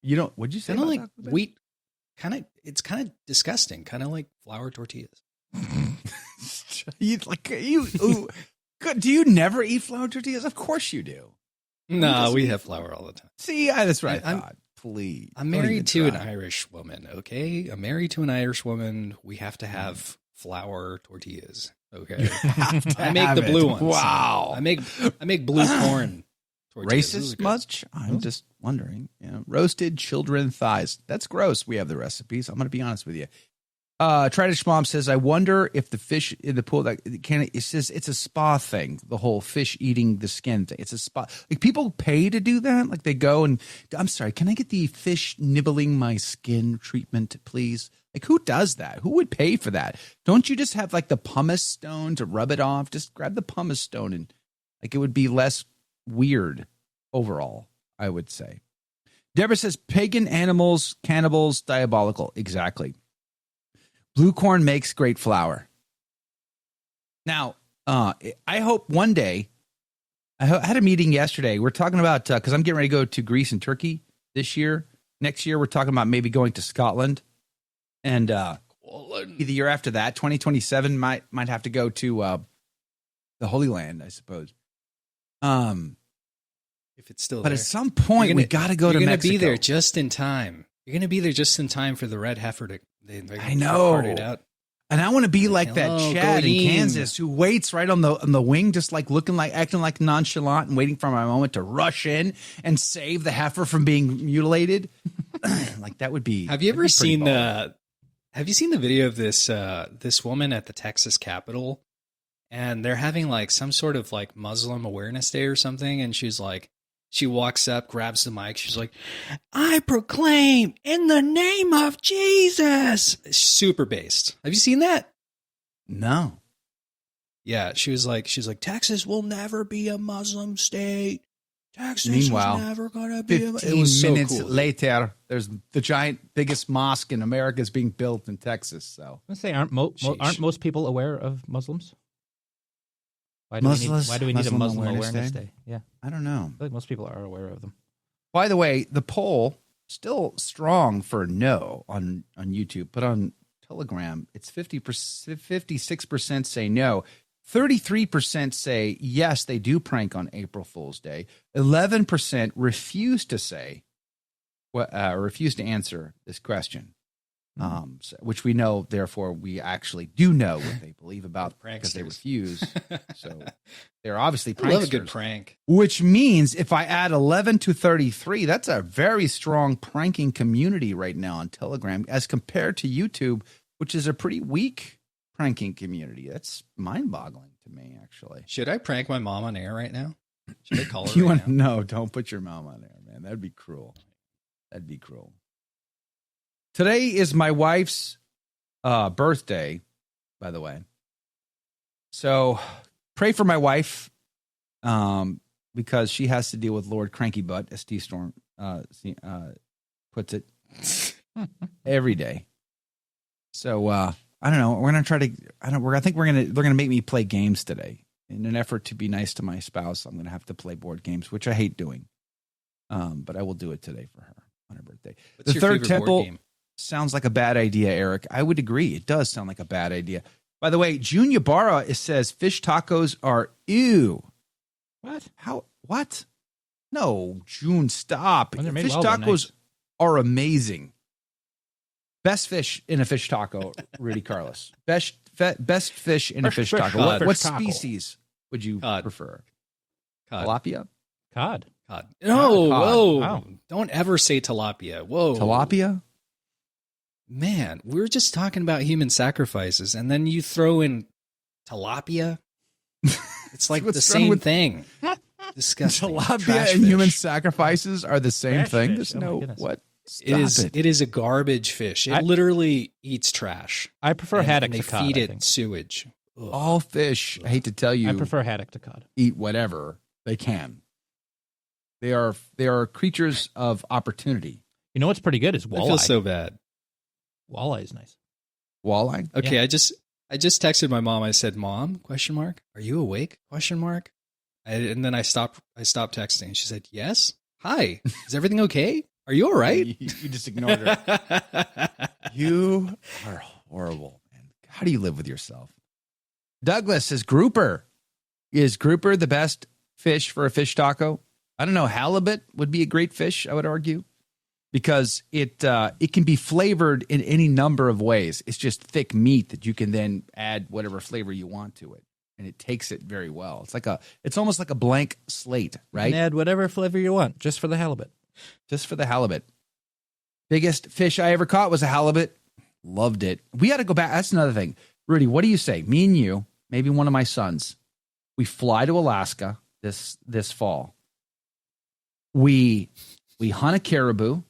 You don't. What'd you say? Kind of about like Taco Bell? wheat. It's kind of disgusting. Kind of like flour tortillas. Do you never eat flour tortillas? Of course you do. No, we have flour all the time. See, that's right. I thought. Please. I'm married to an Irish woman, okay? I'm married to an Irish woman. We have to have flour tortillas, okay? I make the blue ones. Wow. I make blue corn tortillas. Racist much? I'm just wondering. Roasted children thighs. That's gross. We have the recipes. I'm going to be honest with you. Tradish Mom says, I wonder if the fish in the pool it says it's a spa thing, the whole fish eating the skin thing. It's a spa. Like, people pay to do that. Like, they go and, I'm sorry, can I get the fish nibbling my skin treatment, please? Like, who does that? Who would pay for that? Don't you just have like the pumice stone to rub it off? Just grab the pumice stone and like, it would be less weird overall, I would say. Deborah says, pagan animals, cannibals, diabolical. Exactly. Blue corn makes great flour. Now, I hope one day, I had a meeting yesterday. We're talking about, because I'm getting ready to go to Greece and Turkey this year. Next year, we're talking about maybe going to Scotland. And the year after that, 2027, might have to go to the Holy Land, I suppose. If it's still but there. At some point, we got to go to Mexico. You're going to be there just in time. You're going to be there just in time for the red heifer to. I know. Out. And I want to be like that Chad in Kansas who waits right on the wing, just like acting like nonchalant and waiting for my moment to rush in and save the heifer from being mutilated. Like, that would be. Have you ever seen the video of this woman at the Texas Capitol, and they're having like some sort of like Muslim Awareness Day or something, and she's like. She walks up, grabs the mic. She's like, I proclaim in the name of Jesus. Super based. Have you seen that? No. Yeah. She's like, Texas will never be a Muslim state. Texas is never going to be 15 minutes later, there's the biggest mosque in America is being built in Texas. So I was say, aren't most people aware of Muslims? Why do we need a Muslim Awareness Day? Yeah. I don't know. I feel like most people are aware of them. By the way, the poll still strong for no on YouTube, but on Telegram, it's 56% say no. 33% say yes, they do prank on April Fool's Day. 11% refuse to refuse to answer this question. Which we know, therefore, we actually do know what they believe about because they refuse. So they're obviously pranksters. I love a good prank. Which means if I add 11 to 33, that's a very strong pranking community right now on Telegram as compared to YouTube, which is a pretty weak pranking community. That's mind-boggling to me, actually. Should I prank my mom on air right now? Should I call her now? No, don't put your mom on air, man. That'd be cruel. That'd be cruel. Today is my wife's birthday, by the way. So pray for my wife because she has to deal with Lord Cranky Butt, as T-Storm puts it, every day. So I don't know. We're gonna try to. I think they're gonna make me play games today in an effort to be nice to my spouse. I'm gonna have to play board games, which I hate doing. But I will do it today for her on her birthday. What's the your third favorite temple board game? sounds like a bad idea, Eric. I would agree. It does sound like a bad idea. By the way, June Ybarra says fish tacos are ew. What? How? What? No, June, stop. When they're made Fish well, they're tacos nice. are amazing. Best fish in a fish taco, Rudy Carlos. Best fish in a fish taco. cod. What Fish taco. species would you Cod. prefer? Cod. Tilapia? Cod. Cod. No, Cod. whoa. Wow. Don't ever say tilapia. Whoa. Tilapia? Man, we were just talking about human sacrifices, and then you throw in tilapia. It's like What's the wrong same with- thing. Disgusting. Tilapia Trash and fish. human sacrifices are the same Trash thing. fish. There's Oh my no goodness. what? Stop It is a garbage fish. It literally eats trash. I prefer and haddock they to cod. feed I it think. sewage. Ugh. All fish, I hate to tell you, I prefer haddock to cod. eat whatever they can. They are creatures of opportunity. You know what's pretty good is I feel walleye. so bad. Walleye is nice. Walleye? Okay, Yeah. I just texted my mom. I said, "Mom? ? Are you awake? ? And then I stopped texting. She said, "Yes. Hi. Is everything okay? Are you all right?" You just ignored her. You are horrible, man. How do you live with yourself? Douglas says grouper. Is grouper the best fish for a fish taco? I don't know. Halibut would be a great fish, I would argue, because it can be flavored in any number of ways. It's just thick meat that you can then add whatever flavor you want to it, and it takes it very well. It's almost like a blank slate, right? And add whatever flavor you want, just for the halibut. Just for the halibut. Biggest fish I ever caught was a halibut. Loved it. We got to go back. That's another thing. Rudy, what do you say? Me and you, maybe one of my sons, we fly to Alaska this fall. We hunt a caribou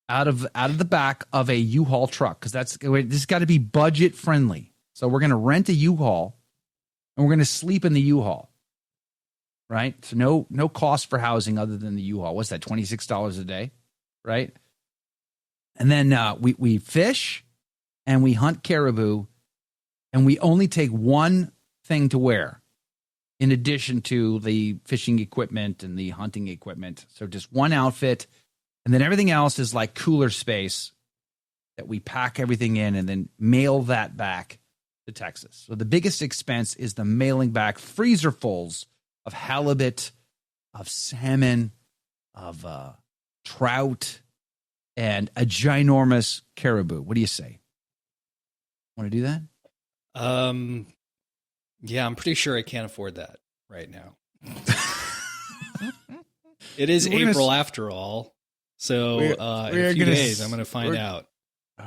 out of the back of a U-Haul truck, because this has got to be budget friendly. So we're going to rent a U-Haul and we're going to sleep in the U-Haul. Right? So no cost for housing other than the U-Haul. What's that? $26 a day, right? And then we fish and we hunt caribou, and we only take one thing to wear in addition to the fishing equipment and the hunting equipment. So just one outfit, and then everything else is like cooler space that we pack everything in and then mail that back to Texas. So the biggest expense is the mailing back freezerfuls of halibut, of salmon, of trout, and a ginormous caribou. What do you say? Want to do that? Yeah, I'm pretty sure I can't afford that right now. It is April after all. So in a few days, I'm going to find out.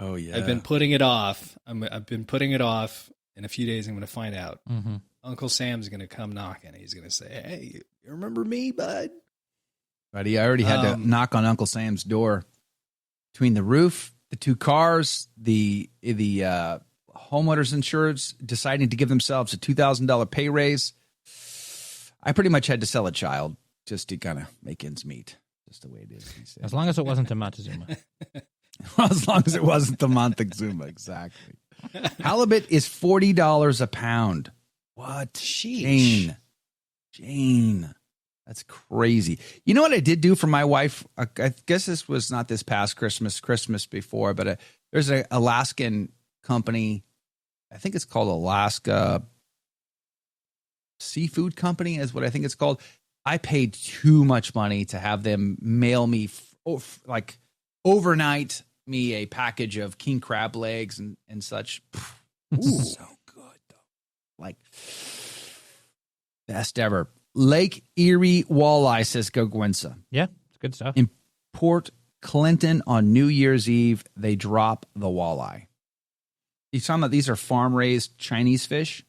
Oh, yeah. I've been putting it off. I've been putting it off. In a few days, I'm going to find out. Mm-hmm. Uncle Sam's going to come knocking. He's going to say, "Hey, you remember me, bud?" Buddy, I already had to knock on Uncle Sam's door. Between the roof, the two cars, the homeowners insurance deciding to give themselves a $2,000 pay raise, I pretty much had to sell a child just to kind of make ends meet. Just the way it is. As long as it wasn't to Montezuma. As long as it wasn't the Montezuma, exactly. Halibut is $40 a pound. What? Sheesh. Jane. That's crazy. You know what I did do for my wife? I guess this was not this past Christmas before, but there's an Alaskan company. I think it's called Alaska Seafood Company is what I think it's called. I paid too much money to have them mail me like overnight me a package of king crab legs and such. Ooh, so good though. Like best ever. Lake Erie walleye, says Gogwensa. Yeah, it's good stuff. In Port Clinton on New Year's Eve, they drop the walleye. You talking about these are farm-raised Chinese fish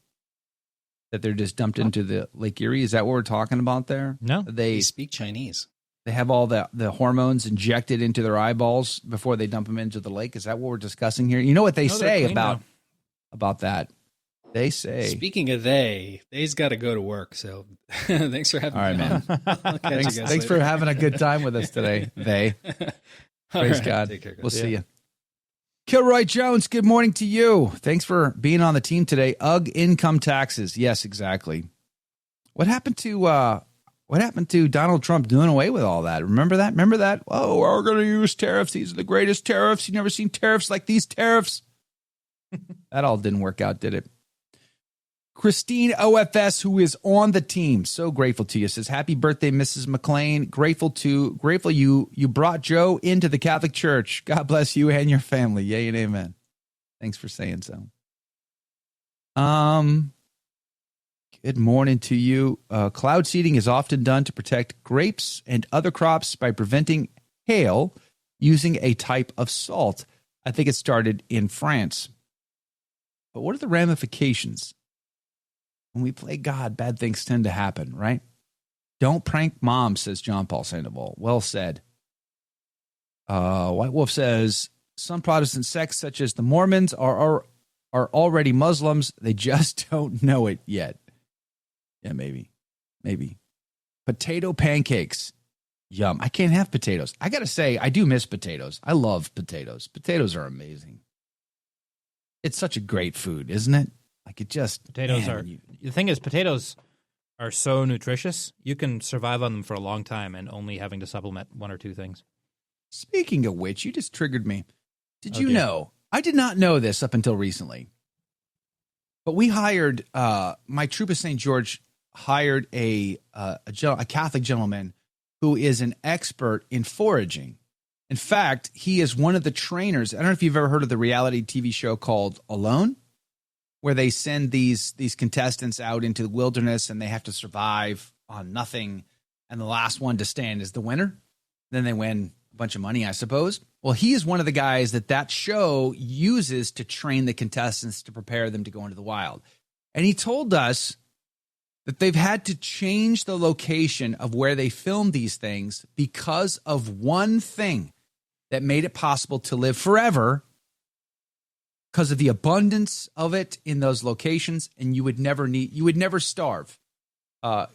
that they're just dumped into the Lake Erie? Is that what we're talking about there? No. They speak Chinese. They have all the hormones injected into their eyeballs before they dump them into the lake. Is that what we're discussing here? You know what they say about that? They say. Speaking of they's got to go to work. So thanks for having me. All right, man. Thanks for having a good time with us today. Praise right, God. take care, guys. We'll see you. Kilroy Jones, good morning to you. Thanks for being on the team today. UGG income taxes. Yes, exactly. What happened to Donald Trump doing away with all that? Remember that? Oh, we're going to use tariffs. These are the greatest tariffs. You've never seen tariffs like these tariffs. That all didn't work out, did it? Christine OFS, who is on the team, so grateful to you, says, happy birthday, Mrs. McLean. Grateful you brought Joe into the Catholic Church. God bless you and your family. Yay and amen. Thanks for saying so. Good morning to you. Cloud seeding is often done to protect grapes and other crops by preventing hail using a type of salt. I think it started in France. But what are the ramifications? When we play God, bad things tend to happen, right? Don't prank mom, says John Paul Sandoval. Well said. White Wolf says, some Protestant sects, such as the Mormons, are already Muslims. They just don't know it yet. Yeah, maybe. Potato pancakes. Yum. I can't have potatoes. I got to say, I do miss potatoes. I love potatoes. Potatoes are amazing. It's such a great food, isn't it? Like it just potatoes the thing is, potatoes are so nutritious. You can survive on them for a long time and only having to supplement one or two things. Speaking of which, you just triggered me. Did you know? I did not know this up until recently. But we hired my troop of St. George hired a Catholic gentleman who is an expert in foraging. In fact, he is one of the trainers. I don't know if you've ever heard of the reality TV show called Alone, where they send these contestants out into the wilderness and they have to survive on nothing. And the last one to stand is the winner. Then they win a bunch of money, I suppose. Well, he is one of the guys that show uses to train the contestants to prepare them to go into the wild. And he told us that they've had to change the location of where they filmed these things because of one thing that made it possible to live forever, because of the abundance of it in those locations, and you would never starve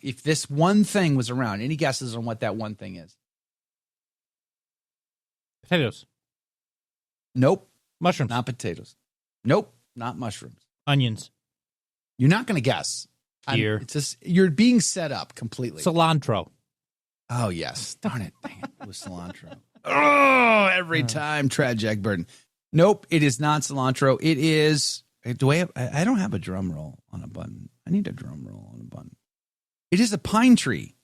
if this one thing was around. Any guesses on what that one thing is? Potatoes. Nope. Mushrooms. Not potatoes. Nope. Not mushrooms. Onions. You're not going to guess. Here. It's just, you're being set up completely. Cilantro. Oh, yes. Darn it. Dang it was cilantro. Oh, every time. Tragic burden. Nope, it is not cilantro. It is. I don't have a drum roll on a button. I need a drum roll on a button. It is a pine tree.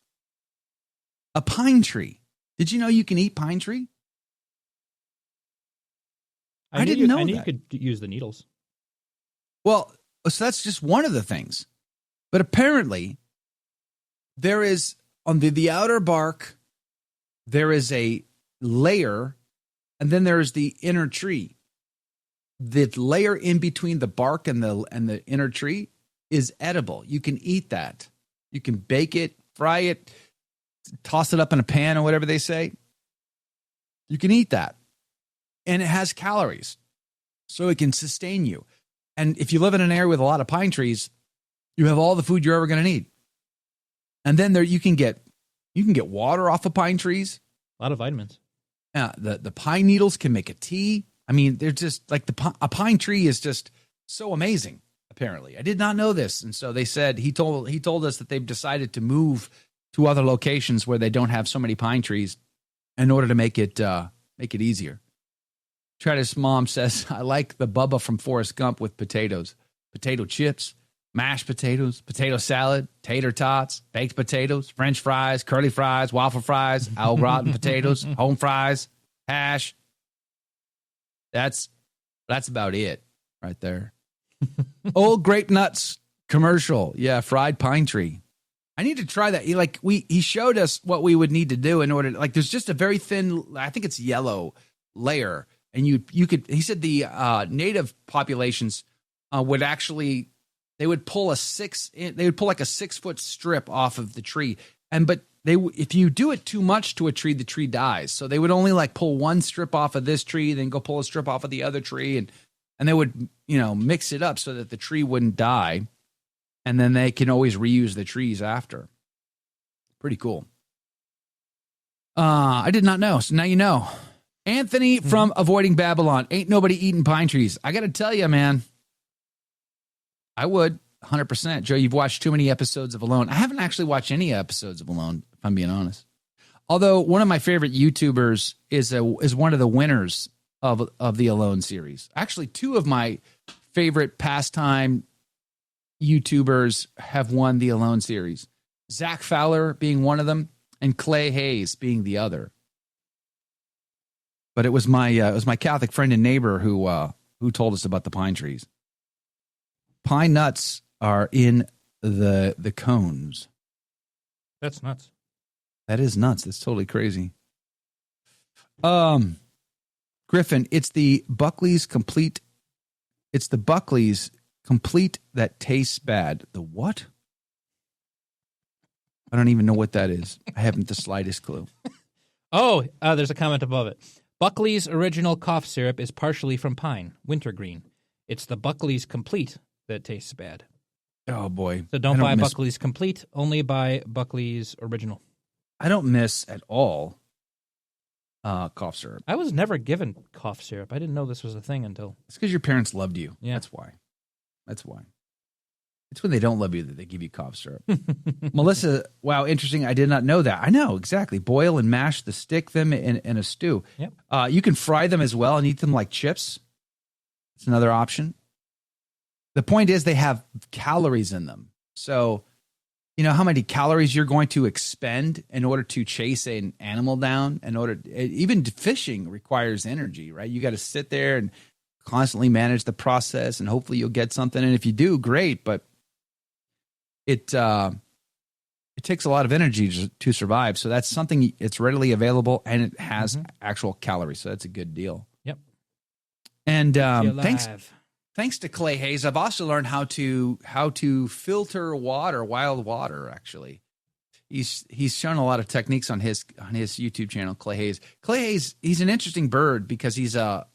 A pine tree. Did you know you can eat pine tree? I didn't know that. I knew you could use the needles. Well, so that's just one of the things. But apparently, there is, on the outer bark, there is a layer, and then there is the inner tree. The layer in between the bark and the inner tree is edible. You can eat that. You can bake it, fry it, toss it up in a pan or whatever they say. You can eat that. And it has calories, so it can sustain you. And if you live in an area with a lot of pine trees, you have all the food you're ever going to need. And then there you can get water off of pine trees. A lot of vitamins. Yeah, the pine needles can make a tea. I mean, they're just like a pine tree is just so amazing. Apparently, I did not know this, and so they said he told us that they've decided to move to other locations where they don't have so many pine trees in order to make it easier. Travis' mom says, I like the Bubba from Forrest Gump with potatoes, potato chips, mashed potatoes, potato salad, tater tots, baked potatoes, French fries, curly fries, waffle fries, au gratin potatoes, home fries, hash. That's about it right there. Old grape nuts commercial. Yeah, fried pine tree. I need to try that. He showed us what we would need to do in order to, there's just a very thin, I think it's yellow layer. And you could, he said the native populations would actually, they would pull like a 6-foot strip off of the tree. But if you do it too much to a tree, the tree dies. So they would only pull one strip off of this tree, then go pull a strip off of the other tree. And they would, mix it up so that the tree wouldn't die. And then they can always reuse the trees after. Pretty cool. I did not know. So now you know. Anthony from Avoiding Babylon. Ain't nobody eating pine trees. I got to tell you, man. I would, 100%. Joe, you've watched too many episodes of Alone. I haven't actually watched any episodes of Alone, if I'm being honest. Although one of my favorite YouTubers is one of the winners of the Alone series. Actually, two of my favorite pastime YouTubers have won the Alone series. Zach Fowler being one of them, and Clay Hayes being the other. But it was my Catholic friend and neighbor who told us about the pine trees. Pine nuts are in the cones. That's nuts. That is nuts. That's totally crazy. Griffin, it's the Buckley's complete. It's the Buckley's complete that tastes bad. The what? I don't even know what that is. I haven't the slightest clue. There's a comment above it. Buckley's original cough syrup is partially from pine, wintergreen. It's the Buckley's complete that tastes bad. Oh, boy. So don't buy Buckley's complete, only buy Buckley's original. I don't miss at all cough syrup. I was never given cough syrup. I didn't know this was a thing until... It's because your parents loved you. Yeah. That's why. It's when they don't love you that they give you cough syrup. Melissa, wow, interesting. I did not know that. I know, exactly. Boil and mash the stick them in a stew. Yep. You can fry them as well and eat them like chips. It's another option. The point is they have calories in them. So, you know how many calories you're going to expend in order to chase an animal down? Even fishing requires energy, right? You got to sit there and constantly manage the process, and hopefully you'll get something. And if you do, great. But it takes a lot of energy to survive. So that's something, it's readily available, and it has actual calories. So that's a good deal. Yep. And thanks to Clay Hayes, I've also learned how to filter water, wild water. Actually, he's shown a lot of techniques on his YouTube channel. Clay Hayes. Clay Hayes. He's an interesting bird because he's a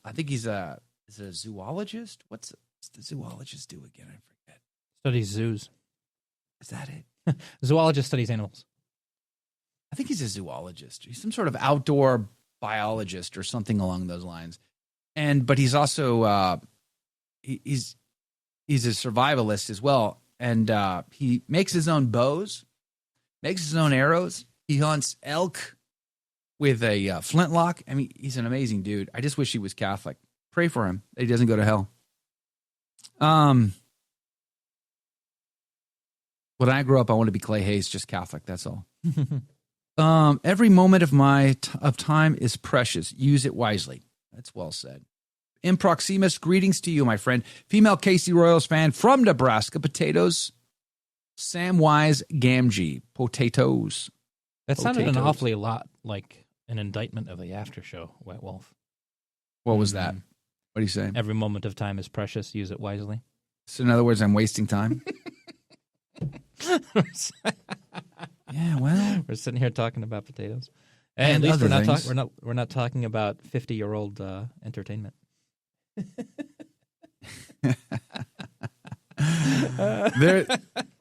zoologist. What's the zoologist do again? I forget. Studies zoos. Is that it? Zoologist studies animals. I think he's a zoologist. He's some sort of outdoor biologist or something along those lines. But he's also he's a survivalist as well. And he makes his own bows, makes his own arrows. He hunts elk with a flintlock. I mean, he's an amazing dude. I just wish he was Catholic. Pray for him that he doesn't go to hell. When I grow up, I want to be Clay Hayes, just Catholic. That's all. Every moment of time is precious. Use it wisely. That's well said. In Proximus, greetings to you, my friend. Female Casey Royals fan from Nebraska. Potatoes. Samwise Gamgee. Potatoes. That sounded an awfully lot like an indictment of the Aftershow, White Wolf. What was that? What do you say? Every moment of time is precious. Use it wisely. So in other words, I'm wasting time? Yeah, well, we're sitting here talking about potatoes, and at least we're not talking about 50-year-old entertainment.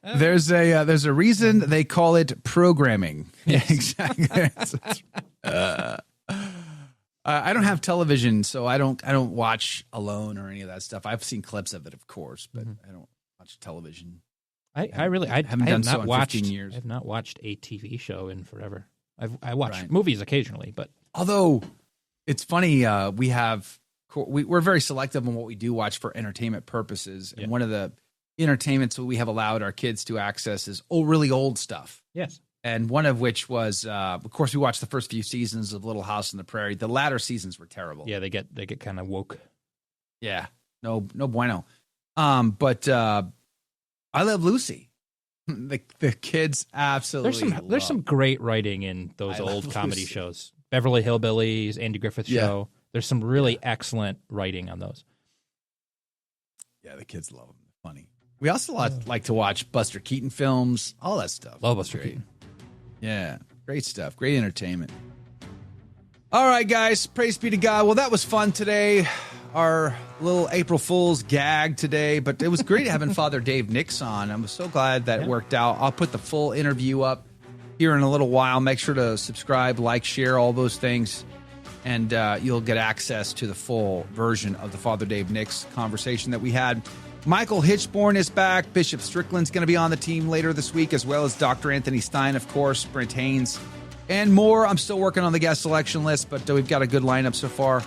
There's a reason they call it programming. Yeah, exactly. I don't have television, so I don't watch Alone or any of that stuff. I've seen clips of it, of course, but I don't watch television. I haven't done so in 15 years. I have not watched a TV show in forever. I watch movies occasionally, but although it's funny, we're very selective on what we do watch for entertainment purposes. And one of the entertainments that we have allowed our kids to access is really old stuff. Yes. And one of which was, of course, we watched the first few seasons of Little House on the Prairie. The latter seasons were terrible. Yeah, they get kind of woke. Yeah, no bueno. But I Love Lucy. The kids absolutely. There's some great writing in those old comedy shows. Beverly Hillbillies, Andy Griffith Show. There's some really excellent writing on those. Yeah, the kids love them. Funny. We also like to watch Buster Keaton films, all that stuff. Love Buster Keaton. Yeah, great stuff. Great entertainment. All right, guys. Praise be to God. Well, that was fun today. Our little April Fool's gag today, but it was great having Father Dave Nix on. I'm so glad that it worked out. I'll put the full interview up here in a little while. Make sure to subscribe, like, share, all those things. and you'll get access to the full version of the Father Dave Nix conversation that we had. Michael Hitchborn is back. Bishop Strickland's going to be on the team later this week, as well as Dr. Anthony Stein, of course, Brent Haynes, and more. I'm still working on the guest selection list, but we've got a good lineup so far.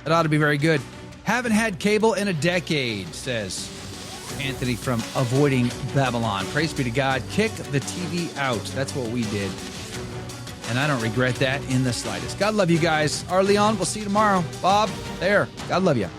It ought to be very good. Haven't had cable in a decade, says Anthony from Avoiding Babylon. Praise be to God. Kick the TV out. That's what we did. And I don't regret that in the slightest. God love you guys. Arleon, we'll see you tomorrow. Bob, there. God love you.